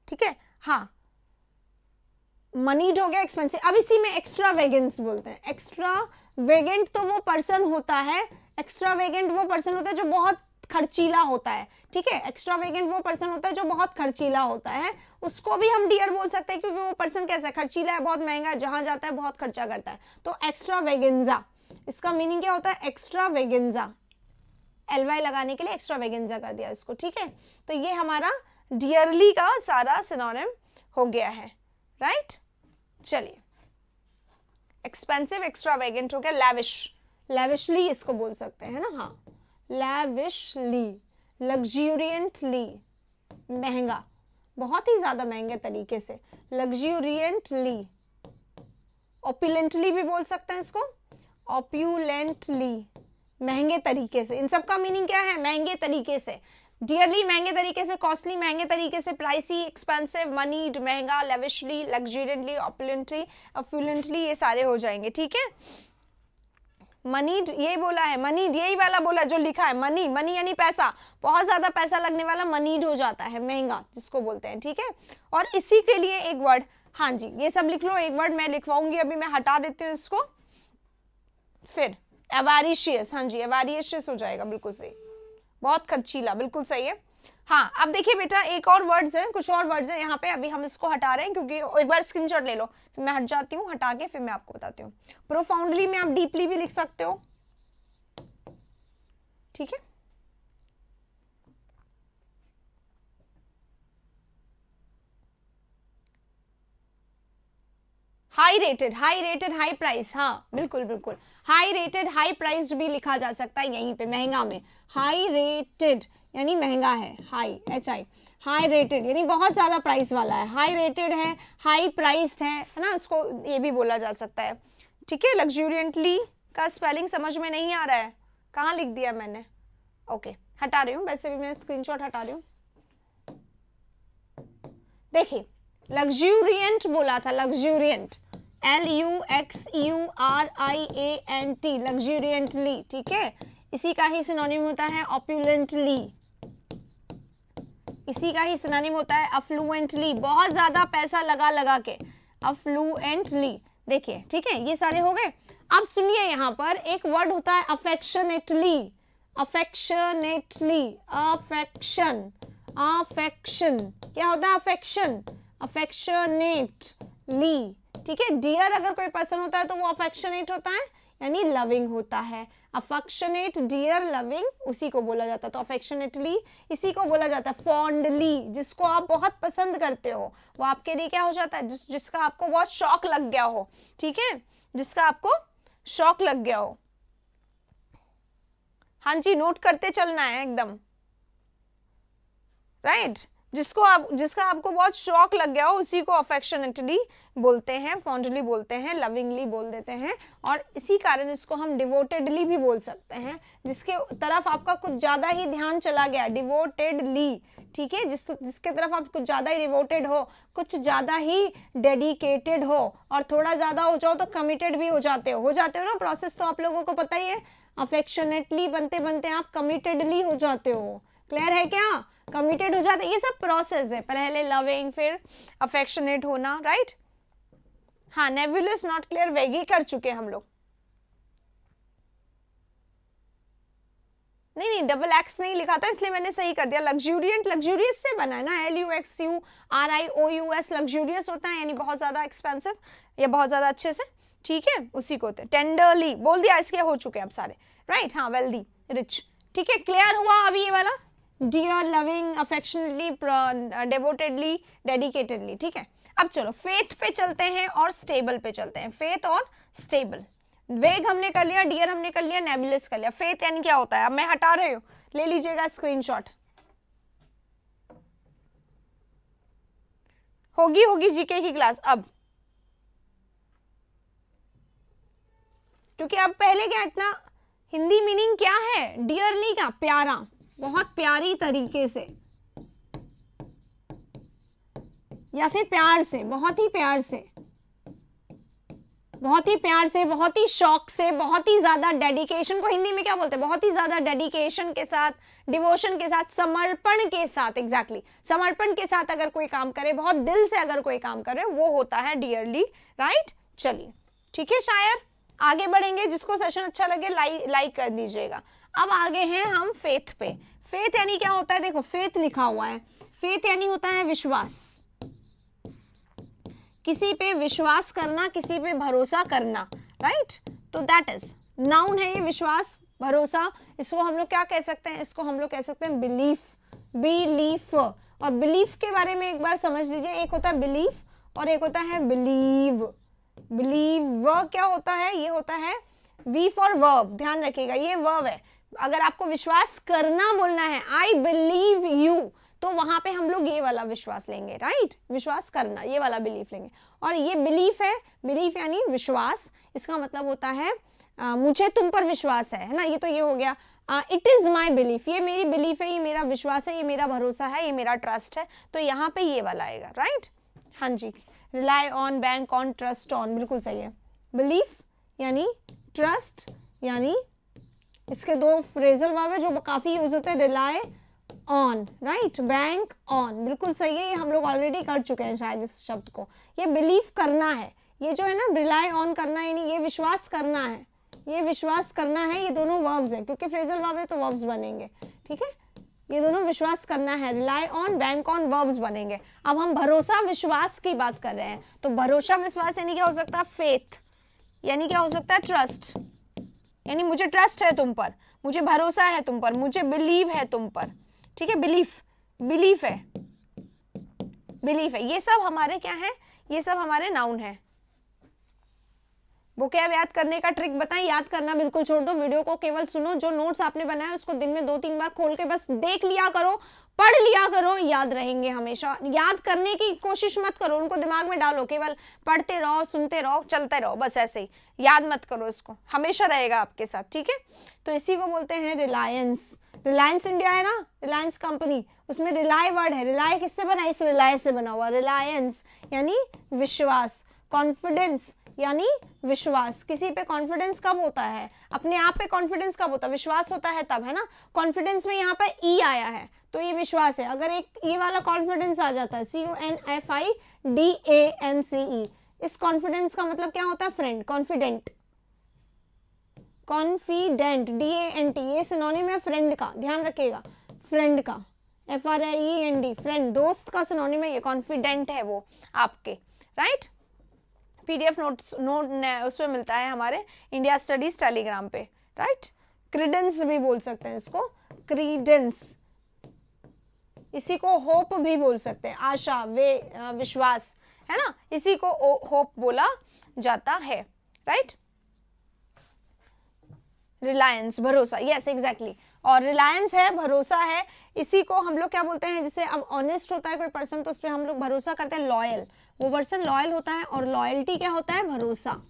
ठीक है। हाँ, मनीड हो गया, एक्सपेंसिव। अब इसी में एक्स्ट्रावेगेंस बोलते हैं। एक्स्ट्रावेगेंट तो वो पर्सन होता है, एक्स्ट्रावेगेंट वो पर्सन होता है जो बहुत खर्चीला होता है, ठीक है। एक्स्ट्रावेगेंट वो पर्सन होता है जो बहुत खर्चीला होता है, उसको भी हम डियर बोल सकते हैं क्योंकि वो पर्सन कैसा है, खर्चीला है, बहुत महंगा है, जहां जाता है बहुत खर्चा करता है, तो एक्स्ट्रावेगेंजा। इसका मीनिंग क्या होता है, एक्स्ट्रावेगेंजा, एलवाई लगाने के लिए एक्स्ट्रावेगेंजा कर दिया इसको, ठीक है। तो ये हमारा डियरली का सारा सिनोनिम हो गया है, राइट। चलिए, एक्सपेंसिव, एक्स्ट्रावेगेंट हो गया। लैविश, लैविशली इसको बोल सकते हैं ना, हाँ, लैविशली, लग्जूरियंटली, महंगा, बहुत ही ज्यादा महंगे तरीके से, लग्जूरियंटली। ऑप्युलेंटली भी बोल सकते हैं इसको, ऑप्युलेंटली, महंगे तरीके से। इन सब का मीनिंग क्या है, महंगे तरीके से। डियरली महंगे तरीके से, कॉस्टली महंगे तरीके से, प्राइसी एक्सपेंसिव, मनीड महंगा, लेविशली, लग्जूरियंटली, ऑपुलेंटली, ऑप्युलेंटली, ये सारे हो जाएंगे, ठीक है। मनीड ये बोला है, मनीड यही वाला बोला जो लिखा है, मनी, मनी यानी पैसा, बहुत ज्यादा पैसा लगने वाला मनीड हो जाता है, महंगा जिसको बोलते हैं, ठीक है। और इसी के लिए एक वर्ड, हाँ जी ये सब लिख लो, एक वर्ड मैं लिखवाऊंगी अभी, मैं हटा देती हूँ इसको, फिर एवारिशियस, हाँ जी एवारिशियस हो जाएगा, बिल्कुल सही, बहुत खर्चीला, बिल्कुल सही है। हाँ, अब देखिए बेटा, एक और वर्ड्स है, कुछ और वर्ड्स है यहाँ पे, अभी हम इसको हटा रहे हैं क्योंकि एक बार स्क्रीनशॉट ले लो, फिर मैं हट जाती हूँ, हटा के फिर मैं आपको बताती हूँ। प्रोफाउंडली में आप डीपली भी लिख सकते हो, ठीक है। हाई रेटेड, हाई प्राइस, हाँ बिल्कुल बिल्कुल, हाई रेटेड हाई प्राइस्ड भी लिखा जा सकता है यहीं पे, महंगा में। हाई रेटेड यानी महंगा है, हाई HI, हाई रेटेड यानी बहुत ज्यादा प्राइस वाला है, हाई रेटेड है, हाई प्राइस्ड है ना, उसको ये भी बोला जा सकता है, ठीक है। लग्जूरियंटली का स्पेलिंग समझ में नहीं आ रहा है, कहाँ लिख दिया मैंने, ओके हटा रही हूँ, वैसे भी मैं स्क्रीनशॉट हटा रही हूँ। देखिए लग्जूरियंट बोला था, लग्जूरियंट, LUXURIANT, लग्जूरियंटली, ठीक है। इसी का ही सिनोनिम होता है ऑप्युलेंटली, इसी का ही सिनोनिम होता है अफ्लुएंटली, बहुत ज्यादा पैसा लगा लगा के, अफ्लुएंटली, देखिए ठीक है, ये सारे हो गए। अब सुनिए यहाँ पर एक वर्ड होता है अफेक्शनेटली, अफेक्शनेटली, अफेक्शन, अफेक्शन, क्या होता है अफेक्शन, अफेक्शनेटली, ठीक है। डियर अगर कोई पर्सन होता है तो वो अफेक्शनेट होता है यानी लविंग होता है, अफेक्शनेट, डियर, लविंग, उसी को बोला जाता है। तो अफेक्शनेटली इसी को बोला जाता है। फॉन्डली, जिसको आप बहुत पसंद करते हो, वो आपके लिए क्या हो जाता है, जिसका आपको बहुत शौक लग गया हो, ठीक है, जिसका आपको शौक लग गया हो। हाँ जी, नोट करते चलना है एकदम, राइट। जिसका आपको बहुत शौक लग गया हो उसी को अफेक्शनेटली बोलते हैं, फॉन्डली बोलते हैं, लविंगली बोल देते हैं, और इसी कारण इसको हम डिवोटेडली भी बोल सकते हैं, जिसके तरफ आपका कुछ ज्यादा ही ध्यान चला गया, डिवोटेडली, ठीक है, जिसके तरफ आप कुछ ज्यादा ही डिवोटेड हो, कुछ ज्यादा ही डेडिकेटेड हो, और थोड़ा ज्यादा हो जाओ तो कमिटेड भी हो जाते हो ना, प्रोसेस तो आप लोगों को पता ही है, अफेक्शनेटली बनते बनते आप कमिटेडली हो जाते हो, क्लियर है क्या, कमिटेड हो जाते, ये सब प्रोसेस है, पहले लविंग फिर अफेक्शनेट होना, राइट। हाँ, नेबुलस, नॉट क्लियर, वेगी कर चुके हम लोग, नहीं डबल एक्स नहीं लिखा था इसलिए मैंने सही कर दिया। लग्जूरियंट लग्जूरियस से बना है ना, LUXURIOUS, लग्जूरियस होता है यानी बहुत ज्यादा एक्सपेंसिव या बहुत ज्यादा अच्छे से, ठीक है, उसी को होते हैं। टेंडरली बोल दिया, इसके हो चुके हैं अब सारे, राइट। हाँ, वेल्दी, रिच, ठीक है, क्लियर हुआ अभी ये वाला, dear, loving, affectionately, devotedly, dedicatedly, ठीक है। अब चलो फेथ पे चलते हैं और स्टेबल पे चलते हैं, फेथ और स्टेबल। वेग हमने कर लिया, डियर हमने कर लिया, नेबुलस कर लिया, फेथ यानी क्या होता है, अब मैं हटा रही हूं, ले लीजिएगा स्क्रीनशॉट, होगी जीके की क्लास अब, क्योंकि अब पहले क्या, इतना हिंदी मीनिंग क्या है डियरली का, प्यारा, बहुत प्यारी तरीके से, या फिर प्यार से, बहुत ही प्यार से, बहुत ही प्यार से, बहुत ही शौक से, बहुत ही ज्यादा डेडिकेशन को हिंदी में क्या बोलते हैं, बहुत ही ज्यादा डेडिकेशन के साथ, डिवोशन के साथ, समर्पण के साथ, एग्जैक्टली समर्पण के साथ अगर कोई काम करे, बहुत दिल से अगर कोई काम करे, वो होता है डियरली, राइट। चलिए ठीक है, शायर आगे बढ़ेंगे, जिसको सेशन अच्छा लगे लाइक कर दीजिएगा। अब आगे हैं हम फेथ पे। फेथ यानी क्या होता है, देखो फेथ लिखा हुआ है, फेथ यानी होता है विश्वास, किसी पे विश्वास करना, किसी पे भरोसा करना, राइट। तो दैट इज नाउन है ये, विश्वास, भरोसा, इसको हम लोग क्या कह सकते हैं, इसको हम लोग कह सकते हैं बिलीफ, बिलीफ। और बिलीफ के बारे में एक बार समझ लीजिए, एक होता है बिलीफ और एक होता है बिलीव। बिलीव क्या होता है, ये होता है वी फॉर वर्ब, ध्यान रखिएगा ये वर्ब है। अगर आपको विश्वास करना बोलना है, आई बिलीव यू, तो वहां पे हम लोग ये वाला विश्वास लेंगे, राइट, विश्वास करना, ये वाला बिलीफ लेंगे। और ये बिलीफ है, बिलीफ यानी विश्वास, इसका मतलब होता है मुझे तुम पर विश्वास है ना, ये तो ये हो गया, इट इज माई बिलीफ, ये मेरी बिलीफ है, ये मेरा विश्वास है, ये मेरा भरोसा है, ये मेरा ट्रस्ट है, तो यहाँ पे ये वाला आएगा, राइट। हाँ जी, rely on, bank on, trust on, बिल्कुल सही है। बिलीफ यानी ट्रस्ट, यानी इसके दो फ्रेजल वर्ब है जो काफी यूज होते हैं, rely on, right, bank on, बिल्कुल सही है, ये हम लोग ऑलरेडी कर चुके हैं शायद इस शब्द को। ये बिलीव करना है, ये जो है ना रिलाई ऑन करना, यानी ये विश्वास करना है, ये विश्वास करना है, ये दोनों वर्ब्स हैं, क्योंकि फ्रेजल वर्ब है तो वर्ब्स बनेंगे, ठीक है। ये दोनों विश्वास करना है, rely on, bank on verbs बनेंगे। अब हम भरोसा विश्वास की बात कर रहे हैं, तो भरोसा विश्वास यानी क्या हो सकता है, फेथ, यानी क्या हो सकता है, ट्रस्ट, यानी मुझे ट्रस्ट है तुम पर, मुझे भरोसा है तुम पर, मुझे बिलीव है तुम पर, ठीक है, बिलीफ, बिलीफ है, बिलीफ है, ये सब हमारे क्या है, ये सब हमारे नाउन है। वो क्या याद करने का ट्रिक बताएं, याद करना बिल्कुल छोड़ दो, वीडियो को केवल सुनो, जो नोट्स आपने बनाया उसको दिन में 2-3 बार खोल के बस देख लिया करो, पढ़ लिया करो, याद रहेंगे हमेशा। याद करने की कोशिश मत करो, उनको दिमाग में डालो, केवल पढ़ते रहो, सुनते रहो, चलते रहो, बस ऐसे ही, याद मत करो इसको, हमेशा रहेगा आपके साथ, ठीक है। तो इसी को बोलते हैं रिलायंस। रिलायंस इंडिया है ना, रिलायंस कंपनी, उसमें रिलाय वर्ड है, रिलाय किससे बना, इस रिलाय से बना हुआ, रिलायंस यानी विश्वास, कॉन्फिडेंस यानी विश्वास। किसी पे कॉन्फिडेंस कब होता है, अपने आप पे कॉन्फिडेंस कब होता है, विश्वास होता है तब, है ना। कॉन्फिडेंस में यहाँ पे ई आया है तो ये विश्वास है। अगर एक ये वाला कॉन्फिडेंस आ जाता है, CONFIDENCE, इस कॉन्फिडेंस का मतलब क्या होता है, फ्रेंड, कॉन्फिडेंट, कॉन्फिडेंट, DANT, ये सिनोनिम है फ्रेंड का, ध्यान रखिएगा, फ्रेंड का, FRIEND, फ्रेंड, दोस्त का सिनोनिम है ये, कॉन्फिडेंट है वो आपके, राइट। PDF नोट उसमें मिलता है हमारे इंडिया स्टडीज टेलीग्राम पे, राइट। क्रीडेंस भी बोल सकते हैं इसको, क्रीडेंस, इसी को होप भी बोल सकते हैं, आशा, विश्वास, है ना, इसी को होप बोला जाता है, राइट। रिलायंस, भरोसा, यस एग्जैक्टली, और रिलायंस है, भरोसा है, इसी को हम लोग क्या बोलते हैं, जैसे अब ऑनेस्ट होता है कोई पर्सन तो उस पर हम लोग भरोसा करते हैं, लॉयल, वो पर्सन लॉयल होता है, और लॉयल्टी क्या होता है, भरोसा,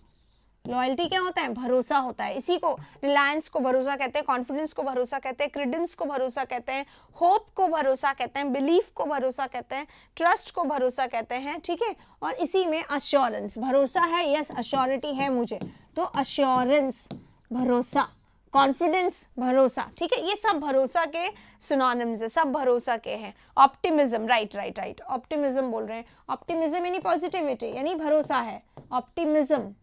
लॉयल्टी क्या होता है, भरोसा होता है। इसी को रिलायंस को भरोसा कहते हैं, कॉन्फिडेंस को भरोसा कहते हैं, क्रीडेंस को भरोसा कहते हैं, होप को भरोसा कहते हैं, बिलीफ को भरोसा कहते हैं, ट्रस्ट को भरोसा कहते हैं, ठीक है। और इसी में अश्योरेंस, भरोसा है, यस, अश्योरिटी है मुझे, तो अश्योरेंस, भरोसा, कॉन्फिडेंस, भरोसा, ठीक है, ये सब भरोसा के सिनोनिम्स है, सब भरोसा के हैं। Optimism, right right right, optimism बोल रहे हैं, ऑप्टिमिज्म यानी पॉजिटिविटी, यानी भरोसा है, ऑप्टिमिज्म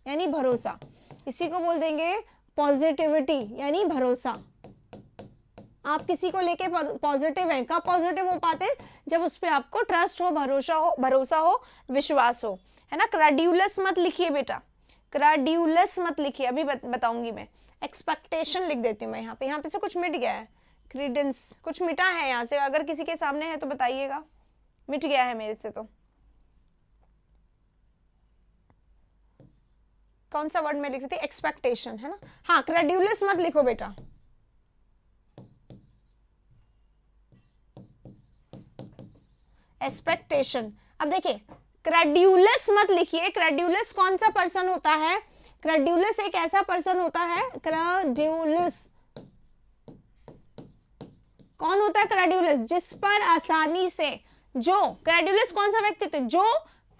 यानी भरोसा, इसी को बोल देंगे पॉजिटिविटी यानी भरोसा। आप किसी को लेके पॉजिटिव हैं, कब पॉजिटिव हो पाते हैं, जब उस पर आपको ट्रस्ट हो, भरोसा हो, विश्वास हो, है ना। क्रेड्यूलस मत लिखिए बेटा, क्रेड्यूलस मत लिखिए, अभी बताऊंगी मैं। एक्सपेक्टेशन लिख देती हूँ मैं यहाँ पे से कुछ मिट गया है, क्रीडेंस कुछ मिटा है यहाँ से, अगर किसी के सामने है तो बताइएगा, मिट गया है मेरे से तो। कौन सा वर्ड में लिख रही थी, एक्सपेक्टेशन, है ना। हाँ, क्रेड्यूलस मत लिखो बेटा, एक्सपेक्टेशन। अब देखिए, क्रेड्यूलस मत लिखिए, क्रेड्यूलस कौन सा पर्सन होता है, क्रेड्यूलस एक ऐसा पर्सन होता है, क्रेड्यूलस कौन होता है, क्रेड्यूलस जिस पर आसानी से, जो क्रेड्यूलस कौन सा व्यक्तित्व, जो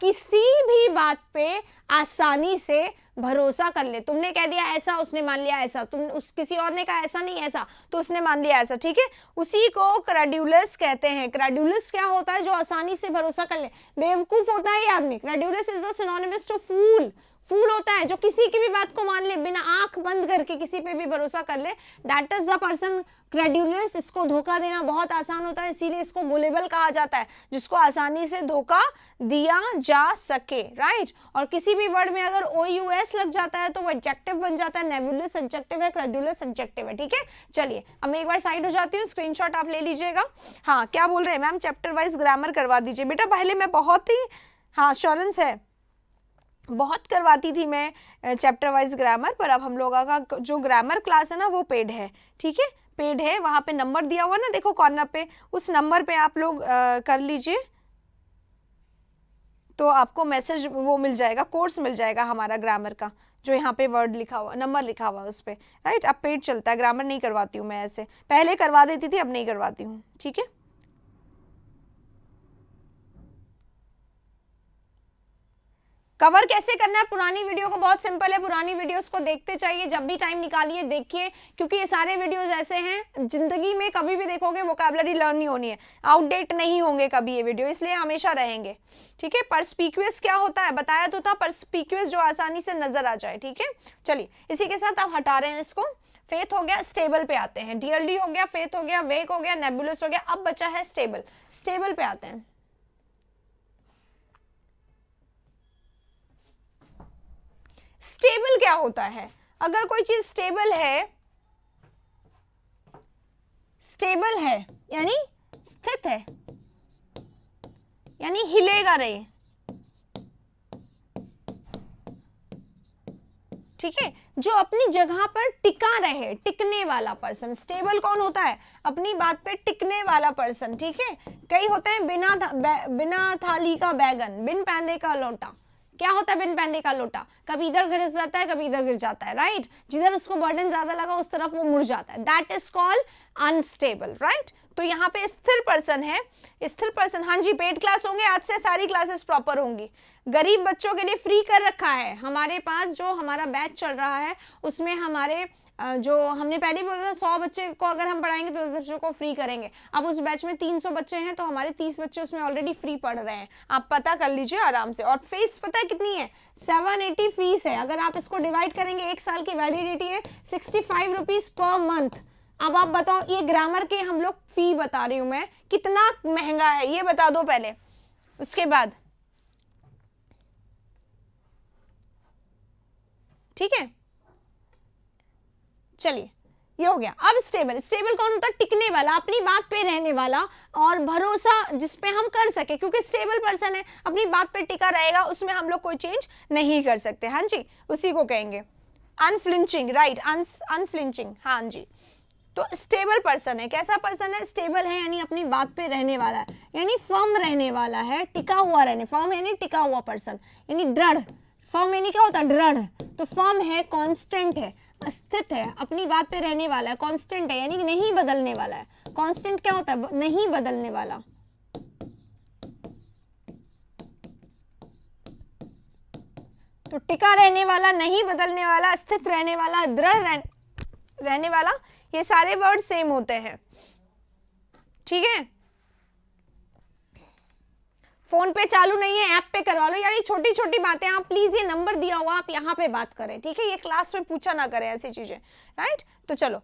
किसी भी बात पे आसानी से भरोसा कर ले। तुमने कह दिया ऐसा, उसने मान लिया ऐसा, तुम उस किसी और ने कहा ऐसा नहीं ऐसा, तो उसने मान लिया ऐसा, ठीक है, उसी को क्रेड्यूलस कहते हैं। क्रेड्यूलस क्या होता है, जो आसानी से भरोसा कर ले, बेवकूफ होता है ये आदमी। Credulous is the synonymous to fool, fool होता है जो किसी की भी बात को मान ले, बिना आंख बंद करके किसी पे भी भरोसा कर ले, दैट इज द पर्सन क्रेड्यूलस। इसको धोखा देना बहुत आसान होता है, इसीलिए इसको गुलेबल कहा जाता है, जिसको आसानी से धोखा दिया जा सके, राइट। और किसी भी वर्ड में अगर OUS लग जाता है तो वो एडजेक्टिव बन जाता है, नेबुलस एडजेक्टिव है, क्रेड्यूलस एडजेक्टिव है, ठीक है। चलिए अब मैं एक बार साइड हो जाती हूँ, स्क्रीनशॉट आप ले लीजिएगा। हाँ, क्या बोल रहे हैं मैम, चैप्टर वाइज ग्रामर करवा दीजिए बेटा। पहले मैं बहुत ही, हाँ श्योरेंस है, बहुत करवाती थी मैं चैप्टर वाइज ग्रामर, पर अब हम लोगों का जो ग्रामर क्लास है ना वो पेड है, ठीक है, पेड है। वहाँ पे नंबर दिया हुआ ना, देखो कॉर्नर पे, उस नंबर पे आप लोग कर लीजिए, तो आपको मैसेज वो मिल जाएगा, कोर्स मिल जाएगा हमारा ग्रामर का, जो यहाँ पे वर्ड लिखा हुआ, नंबर लिखा हुआ उस पर, राइट। अब पेड चलता है, ग्रामर नहीं करवाती हूँ मैं, ऐसे पहले करवा देती थी, अब नहीं करवाती हूँ, ठीक है। कवर कैसे करना है पुरानी वीडियो को, बहुत सिंपल है, पुरानी वीडियोस को देखते चाहिए, जब भी टाइम निकालिए देखिए, क्योंकि ये सारे वीडियोस ऐसे हैं जिंदगी में कभी भी देखोगे वोकैबुलरी लर्न नहीं होनी है, आउटडेट नहीं होंगे कभी ये वीडियो, इसलिए हमेशा रहेंगे। ठीक है, परस्पिक्यूअस क्या होता है बताया तो था, परस्पिक्यूअस जो आसानी से नजर आ जाए। ठीक है, चलिए इसी के साथ आप हटा रहे हैं इसको। फेथ हो गया, स्टेबल पे आते हैं। डियरली हो गया, फेथ हो गया, वेक हो गया, नेबुलस हो गया, अब बचा है स्टेबल। स्टेबल पे आते हैं। स्टेबल क्या होता है? अगर कोई चीज स्टेबल है यानी स्थित है, यानी हिलेगा नहीं। ठीक है, जो अपनी जगह पर टिका रहे, टिकने वाला पर्सन। स्टेबल कौन होता है? अपनी बात पे टिकने वाला पर्सन। ठीक है, कई होते हैं बिना थाली का बैगन, बिन पैंदे का लोटा। क्या होता है बिन पैंदे का लोटा? कभी इधर घिस जाता है, कभी इधर गिर जाता है, राइट? जिधर उसको बर्डन ज्यादा लगा उस तरफ वो मुड़ जाता है, that is called unstable, right? तो यहाँ पे स्थिर पर्सन है, स्थिर पर्सन। हाँ जी, पेड क्लास होंगे, आज से सारी क्लासेस प्रॉपर होंगी। गरीब बच्चों के लिए फ्री कर रखा है हमारे पास, जो हमारा बैच चल रहा है उसमें हमारे जो हमने पहले बोला था 100 बच्चे को अगर हम पढ़ाएंगे तो 10 बच्चों को फ्री करेंगे। अब उस बैच में 300 बच्चे हैं तो हमारे 30 बच्चे उसमें ऑलरेडी फ्री पढ़ रहे हैं, आप पता कर लीजिए आराम से। और फीस पता है कितनी है? 780 फीस है। अगर आप इसको डिवाइड करेंगे, 1 साल की वैलिडिटी है, 65 रुपीज पर मंथ। अब आप बताओ, ये ग्रामर के हम लोग फी बता रही हूं मैं, कितना महंगा है ये बता दो पहले, उसके बाद। ठीक है, चलिए ये हो गया। अब स्टेबल, स्टेबल कौन होता है? टिकने वाला, अपनी बात पे रहने वाला और भरोसा जिसपे हम कर सके, क्योंकि स्टेबल पर्सन है, अपनी बात पे टिका रहेगा, उसमें हम लोग कोई चेंज नहीं कर सकते। हाँ जी, उसी को कहेंगे अनफ्लिंचिंग, राइट? अनफ्लिंचिंग, हाँ जी। तो स्टेबल पर्सन है, कैसा पर्सन है? स्टेबल है यानी अपनी बात पे रहने वाला है, यानी फर्म रहने वाला है, टिका हुआ रहने, फर्म यानी टिका हुआ पर्सन, यानी दृढ़। फर्म यानी क्या होता है? दृढ़। तो फर्म है, कांस्टेंट है, स्थित है, अपनी बात पे रहने वाला है, कांस्टेंट है यानी नहीं बदलने वाला है। कांस्टेंट क्या होता है? नहीं बदलने वाला। तो टिका रहने वाला, नहीं बदलने वाला, स्थित रहने वाला, दृढ़ रहने वाला, ये सारे वर्ड सेम होते हैं। ठीक है, फोन पे चालू नहीं है, ऐप पे करवा लो, यानी छोटी छोटी बातें आप प्लीज, ये नंबर दिया हुआ आप यहाँ पे बात करें। ठीक है, ये क्लास में पूछा ना करें ऐसी चीजें, राइट? तो चलो,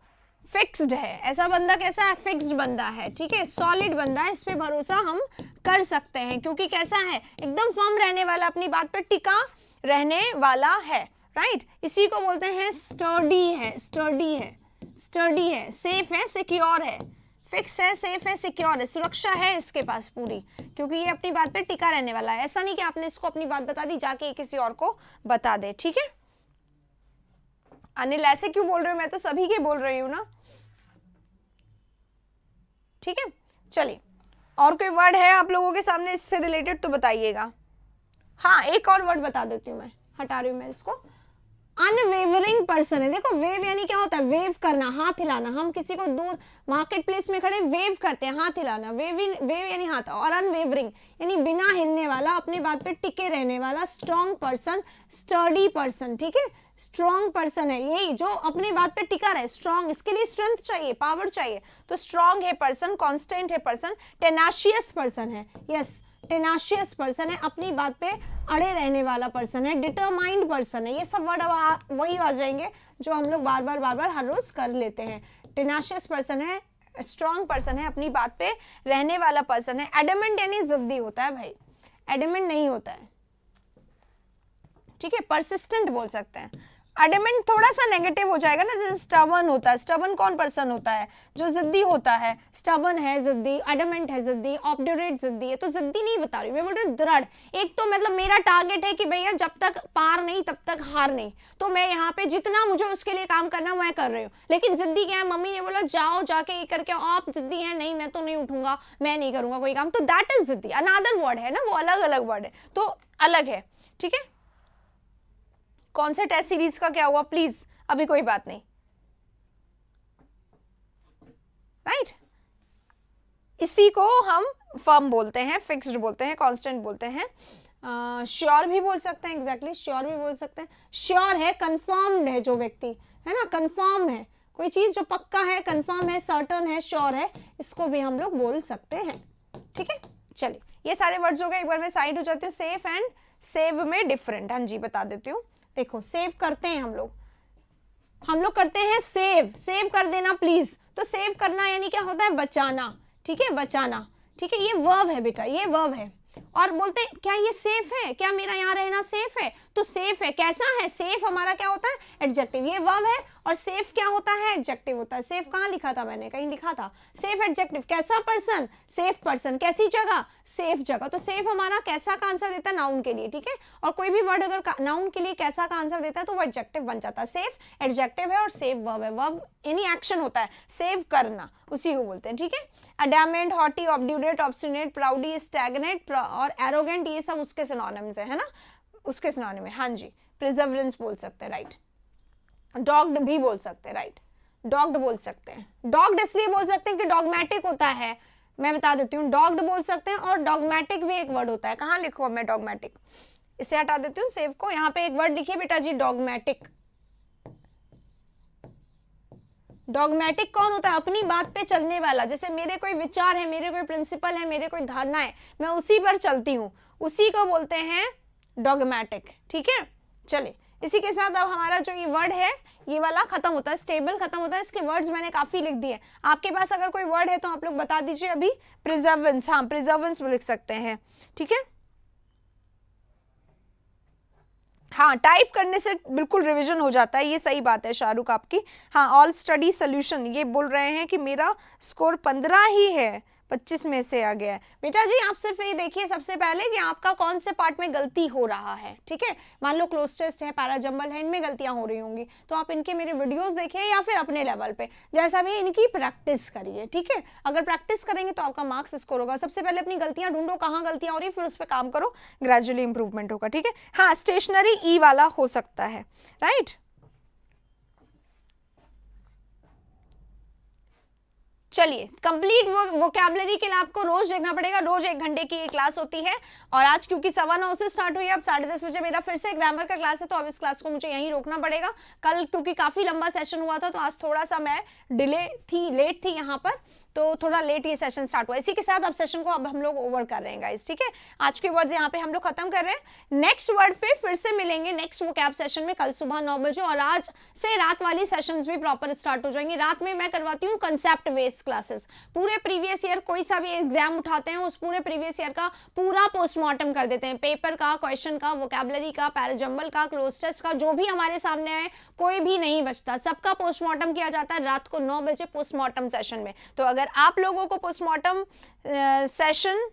फिक्स्ड है, ऐसा बंदा कैसा है? फिक्स्ड बंदा है। ठीक है, सॉलिड बंदा है, इस पे भरोसा हम कर सकते हैं, क्योंकि कैसा है? एकदम फर्म रहने वाला, अपनी बात पर टिका रहने वाला है, राइट? इसी को बोलते हैं स्टर्डी है, स्टर्डी है, स्टर्डी है, सेफ है, सिक्योर है, फिक्स है, सेफ है, सिक्योर है, सुरक्षा है इसके पास पूरी, क्योंकि ये अपनी बात पे टिका रहने वाला है। ऐसा नहीं कि आपने इसको अपनी बात बता दी, जाके किसी और को बता दे। ठीक है, अनिल ऐसे क्यों बोल रहे हो? मैं तो सभी के बोल रही हूं ना। ठीक है, चलिए, और कोई वर्ड है आप लोगों के सामने इससे रिलेटेड तो बताइएगा। हाँ, एक और वर्ड बता देती हूँ मैं, हटा रही हूँ मैं इसको। अनवेवरिंग पर्सन है। देखो, वेव यानी क्या होता है? वेव करना, हाथ हिलाना। हम किसी को दूर मार्केट प्लेस में खड़े वेव करते हैं, हाथ हिलाना, वेव यानी हाथ। और अनवेवरिंग यानी बिना हिलने वाला, अपनी बात पे टिके रहने वाला, स्ट्रॉन्ग पर्सन, स्टर्डी पर्सन। ठीक है, स्ट्रॉन्ग पर्सन है यही जो अपनी बात पे टिका रहे, स्ट्रॉन्ग। इसके लिए स्ट्रेंथ चाहिए, पावर चाहिए, तो स्ट्रॉन्ग है पर्सन, कॉन्स्टेंट है पर्सन, टेनाशियस पर्सन है। यस, टेनाशियस पर्सन है, अपनी बात पे अड़े रहने वाला पर्सन है, डिटरमाइंड पर्सन है। ये सब वर्ड वही आ जाएंगे जो हम लोग बार बार हर रोज कर लेते हैं। टेनाशियस पर्सन है, स्ट्रॉन्ग पर्सन है, अपनी बात पे रहने वाला पर्सन है। एडमेंट यानी जिद्दी होता है भाई, एडमेंट नहीं होता है। ठीक है, परसिस्टेंट बोल सकते हैं। एडमेंट थोड़ा सा नेगेटिव हो जाएगा ना, जैसे स्टबर्न होता है। स्टबर्न कौन पर्सन होता है? जो जिद्दी होता है। स्टबर्न है जिद्दी, एडमेंट है जिद्दी, ऑब्डुरेट जिद्दी है। तो जिद्दी नहीं बता रही मैं, बोल रही हूँ दृढ़। एक तो मतलब मेरा टारगेट है कि भैया जब तक पार नहीं तब तक हार नहीं, तो मैं यहाँ पे जितना मुझे उसके लिए काम करना मैं कर रही हूँ। लेकिन जिद्दी क्या है? मम्मी ने बोला जाओ जाके ये करके, आप जिद्दी है, नहीं मैं तो नहीं उठूंगा, मैं नहीं करूंगा कोई काम, तो दैट इज जिद्दी। अनदर वर्ड है ना, वो अलग अलग वर्ड है, तो अलग है। ठीक है, कौन से टेस्ट सीरीज का क्या हुआ प्लीज, अभी कोई बात नहीं, राइट? इसी को हम फर्म बोलते हैं, फिक्स्ड बोलते हैं, कांस्टेंट बोलते हैं, श्योर भी बोल सकते हैं, एग्जैक्टली श्योर भी बोल सकते हैं। श्योर है, कंफर्म्ड है जो व्यक्ति, है ना, कंफर्म है, कोई चीज जो पक्का है, कंफर्म है, सर्टन है, श्योर है, इसको भी हम लोग बोल सकते हैं। ठीक है, चलिए ये सारे वर्ड्स हो गए। एक बार मैं साइड हो जाती हूँ। सेफ एंड सेव में डिफरेंट, हाँ जी बता देती हूँ। देखो सेव करते हैं हम लोग करते हैं सेव, सेव कर देना प्लीज। तो सेव करना यानी क्या होता है, बचाना। ठीक है, बचाना। ठीक है, ये वर्ब है बेटा, ये वर्ब है। और बोलते हैं क्या ये सेफ है, क्या मेरा यहाँ रहना सेफ है, तो सेफ है, कैसा है, सेफ हमारा क्या होता है, एडजेक्टिव, ये वर्ब है। और सेफ क्या होता है, एडजेक्टिव होता है। सेफ कहाँ लिखा था मैंने, कहीं लिखा था, सेफ एडजेक्टिव। कैसा पर्सन, सेफ पर्सन। कैसी जगह, सेफ जगह। तो सेफ हमारा कैसा का आंसर देता है, नाउन के लिए। ठीक है, और कोई भी वर्ड अगर नाउन के लिए कैसा का आंसर देता है तो वो एडजेक्टिव बन जाता है। सेफ एडजेक्टिव है और सेफ वर्ब है। वर्ब एनी एक्शन होता है, सेव करना, उसी को बोलते हैं। ठीक है, अडैमेंट, हॉटी, ऑब्ड्यूरेट, ऑब्स्टिनेट, प्राउडी, स्टैग्नेट और एरोगेंट, ये सब उसके सिनोनिम्स है ना, उसके सिनोनिम है। हाँ जी, प्रिजर्वेंस बोल सकते हैं, राइट। डॉग्ड भी बोल सकते हैं, राइट, डॉग्ड बोल सकते हैं। डॉग्ड इसलिए बोल सकते हैं कि डॉगमेटिक होता है, मैं बता देती हूँ। डॉग्ड बोल सकते हैं और डॉगमेटिक भी एक वर्ड होता है। कहाँ लिखो अब मैं डॉगमेटिक, इसे हटा देती हूँ सेव को। यहाँ पे एक वर्ड लिखिए बेटा जी, डॉगमेटिक। डॉगमेटिक कौन होता है, अपनी बात पे चलने वाला। जैसे मेरे कोई विचार है, मेरे कोई प्रिंसिपल है, मेरे कोई धारणा है, मैं उसी पर चलती हूँ, उसी को बोलते हैं डॉगमेटिक। ठीक है, चलिए इसी के साथ अब हमारा जो ये वर्ड है ये वाला खत्म होता है, स्टेबल खत्म होता है। इसके वर्ड्स मैंने काफी लिख दिए। आपके पास अगर कोई वर्ड है तो आप लोग बता दीजिए अभी। प्रिजर्वेंस, हाँ प्रिजर्वेंस लिख सकते हैं। ठीक है, हाँ टाइप करने से बिल्कुल रिवीजन हो जाता है, ये सही बात है शाहरुख आपकी। हाँ, ऑल स्टडी सोल्यूशन ये बोल रहे हैं कि मेरा स्कोर 15 ही है, 25 में से आ गया है। बेटा जी आप सिर्फ ये देखिए सबसे पहले कि आपका कौन से पार्ट में गलती हो रहा है। ठीक है, मान लो क्लोज टेस्ट है, पैराजंबल है, इनमें गलतियां हो रही होंगी तो आप इनके मेरे वीडियोस देखिए या फिर अपने लेवल पे जैसा भी इनकी प्रैक्टिस करिए। ठीक है, अगर प्रैक्टिस करेंगे तो आपका मार्क्स स्कोर होगा। सबसे पहले अपनी गलतियां ढूंढो, कहाँ गलतियां हो रही है, फिर उस पर काम करो, ग्रेजुअली इंप्रूवमेंट होगा। ठीक है, हाँ स्टेशनरी ई वाला हो सकता है, राइट। चलिए कंप्लीट वोकैबुलरी के लिए आपको रोज देखना पड़ेगा। रोज 1 घंटे की ये क्लास होती है और आज क्योंकि 9:15 से स्टार्ट हुई है, अब 10:30 बजे मेरा फिर से ग्रामर का क्लास है तो अब इस क्लास को मुझे यहीं रोकना पड़ेगा। कल क्योंकि काफी लंबा सेशन हुआ था तो आज थोड़ा सा मैं लेट थी यहाँ पर, तो थोड़ा लेट ये सेशन स्टार्ट हुआ। इसी के साथ अब सेशन को अब हम लोग ओवर कर रहे हैं गाइस। ठीक है, आज के वर्ड्स यहाँ पे हम लोग खत्म कर रहे हैं। नेक्स्ट वर्ड पे फिर से मिलेंगे नेक्स्ट वोकैब सेशन में कल सुबह 9 बजे और आज से रात वाली सेशंस भी प्रॉपर स्टार्ट हो जाएंगे। रात में मैं करवाती हूँ कंसेप्ट बेस्ड क्लासेस। पूरे प्रीवियस ईयर कोई सा भी एग्जाम उठाते हैं उस पूरे प्रीवियस ईयर का पूरा पोस्टमार्टम कर देते हैं, पेपर का, क्वेश्चन का, वोकैबुलरी का, पैराजंबल का, क्लोज टेस्ट का, जो भी हमारे सामने आए कोई भी नहीं बचता, सबका पोस्टमार्टम किया जाता है रात को 9 बजे पोस्टमार्टम सेशन में। तो अगर आप लोगों को पोस्टमार्टम सेशन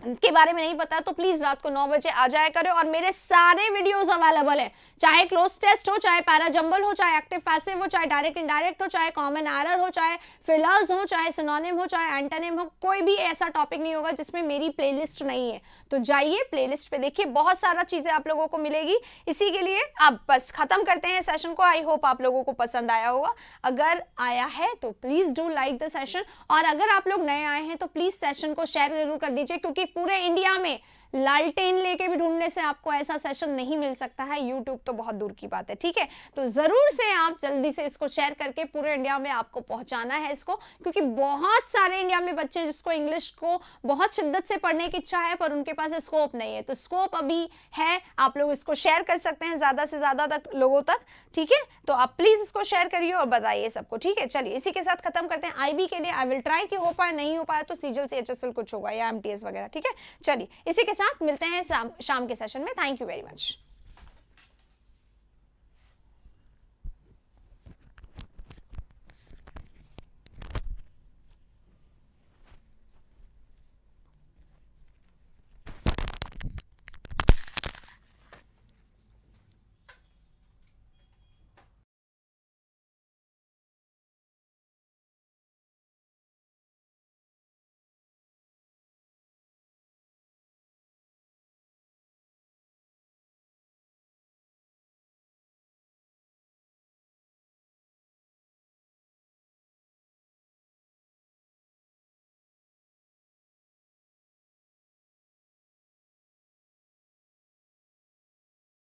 के बारे में नहीं पता तो प्लीज रात को 9 बजे आ जाया करो। और मेरे सारे वीडियोस अवेलेबल है, चाहे क्लोज टेस्ट हो, चाहे पैराजंबल हो, चाहे एक्टिव पैसिव हो, चाहे डायरेक्ट इनडायरेक्ट हो, चाहे कॉमन एरर हो, चाहे फिलर्स हो, चाहे सिनोनिम हो, चाहे एंटोनिम हो, कोई भी ऐसा टॉपिक नहीं होगा जिसमें मेरी प्लेलिस्ट नहीं है। तो जाइए प्लेलिस्ट पे देखिए, बहुत सारा चीजें आप लोगों को मिलेगी। इसी के लिए अब बस खत्म करते हैं सेशन को। आई होप आप लोगों को पसंद आया होगा। अगर आया है तो please do like the session, और अगर आप लोग नए आए हैं तो प्लीज सेशन को शेयर जरूर कर दीजिए, क्योंकि पूरे इंडिया में लालटेन लेके भी ढूंढने से आपको ऐसा सेशन नहीं मिल सकता है। यूट्यूब तो बहुत दूर की बात है। ठीक है, तो जरूर से आप जल्दी से इसको शेयर करके पूरे इंडिया में आपको पहुंचाना है इसको, क्योंकि बहुत सारे इंडिया में बच्चे जिसको इंग्लिश को बहुत शिद्दत से पढ़ने की इच्छा है पर उनके पास स्कोप नहीं है। तो स्कोप अभी है, आप लोग इसको शेयर कर सकते हैं ज्यादा से ज्यादा तक लोगों तक। ठीक है, तो आप प्लीज इसको शेयर करिए और बताइए सबको। ठीक है, चलिए इसी के साथ खत्म करते हैं। आईबी के लिए आई विल ट्राई कि हो पाए, नहीं हो पाया तो सीजल से HSL कुछ होगा या MTS वगैरह। ठीक है, चलिए इसी के साथ मिलते हैं शाम के सेशन में। Thank you very much.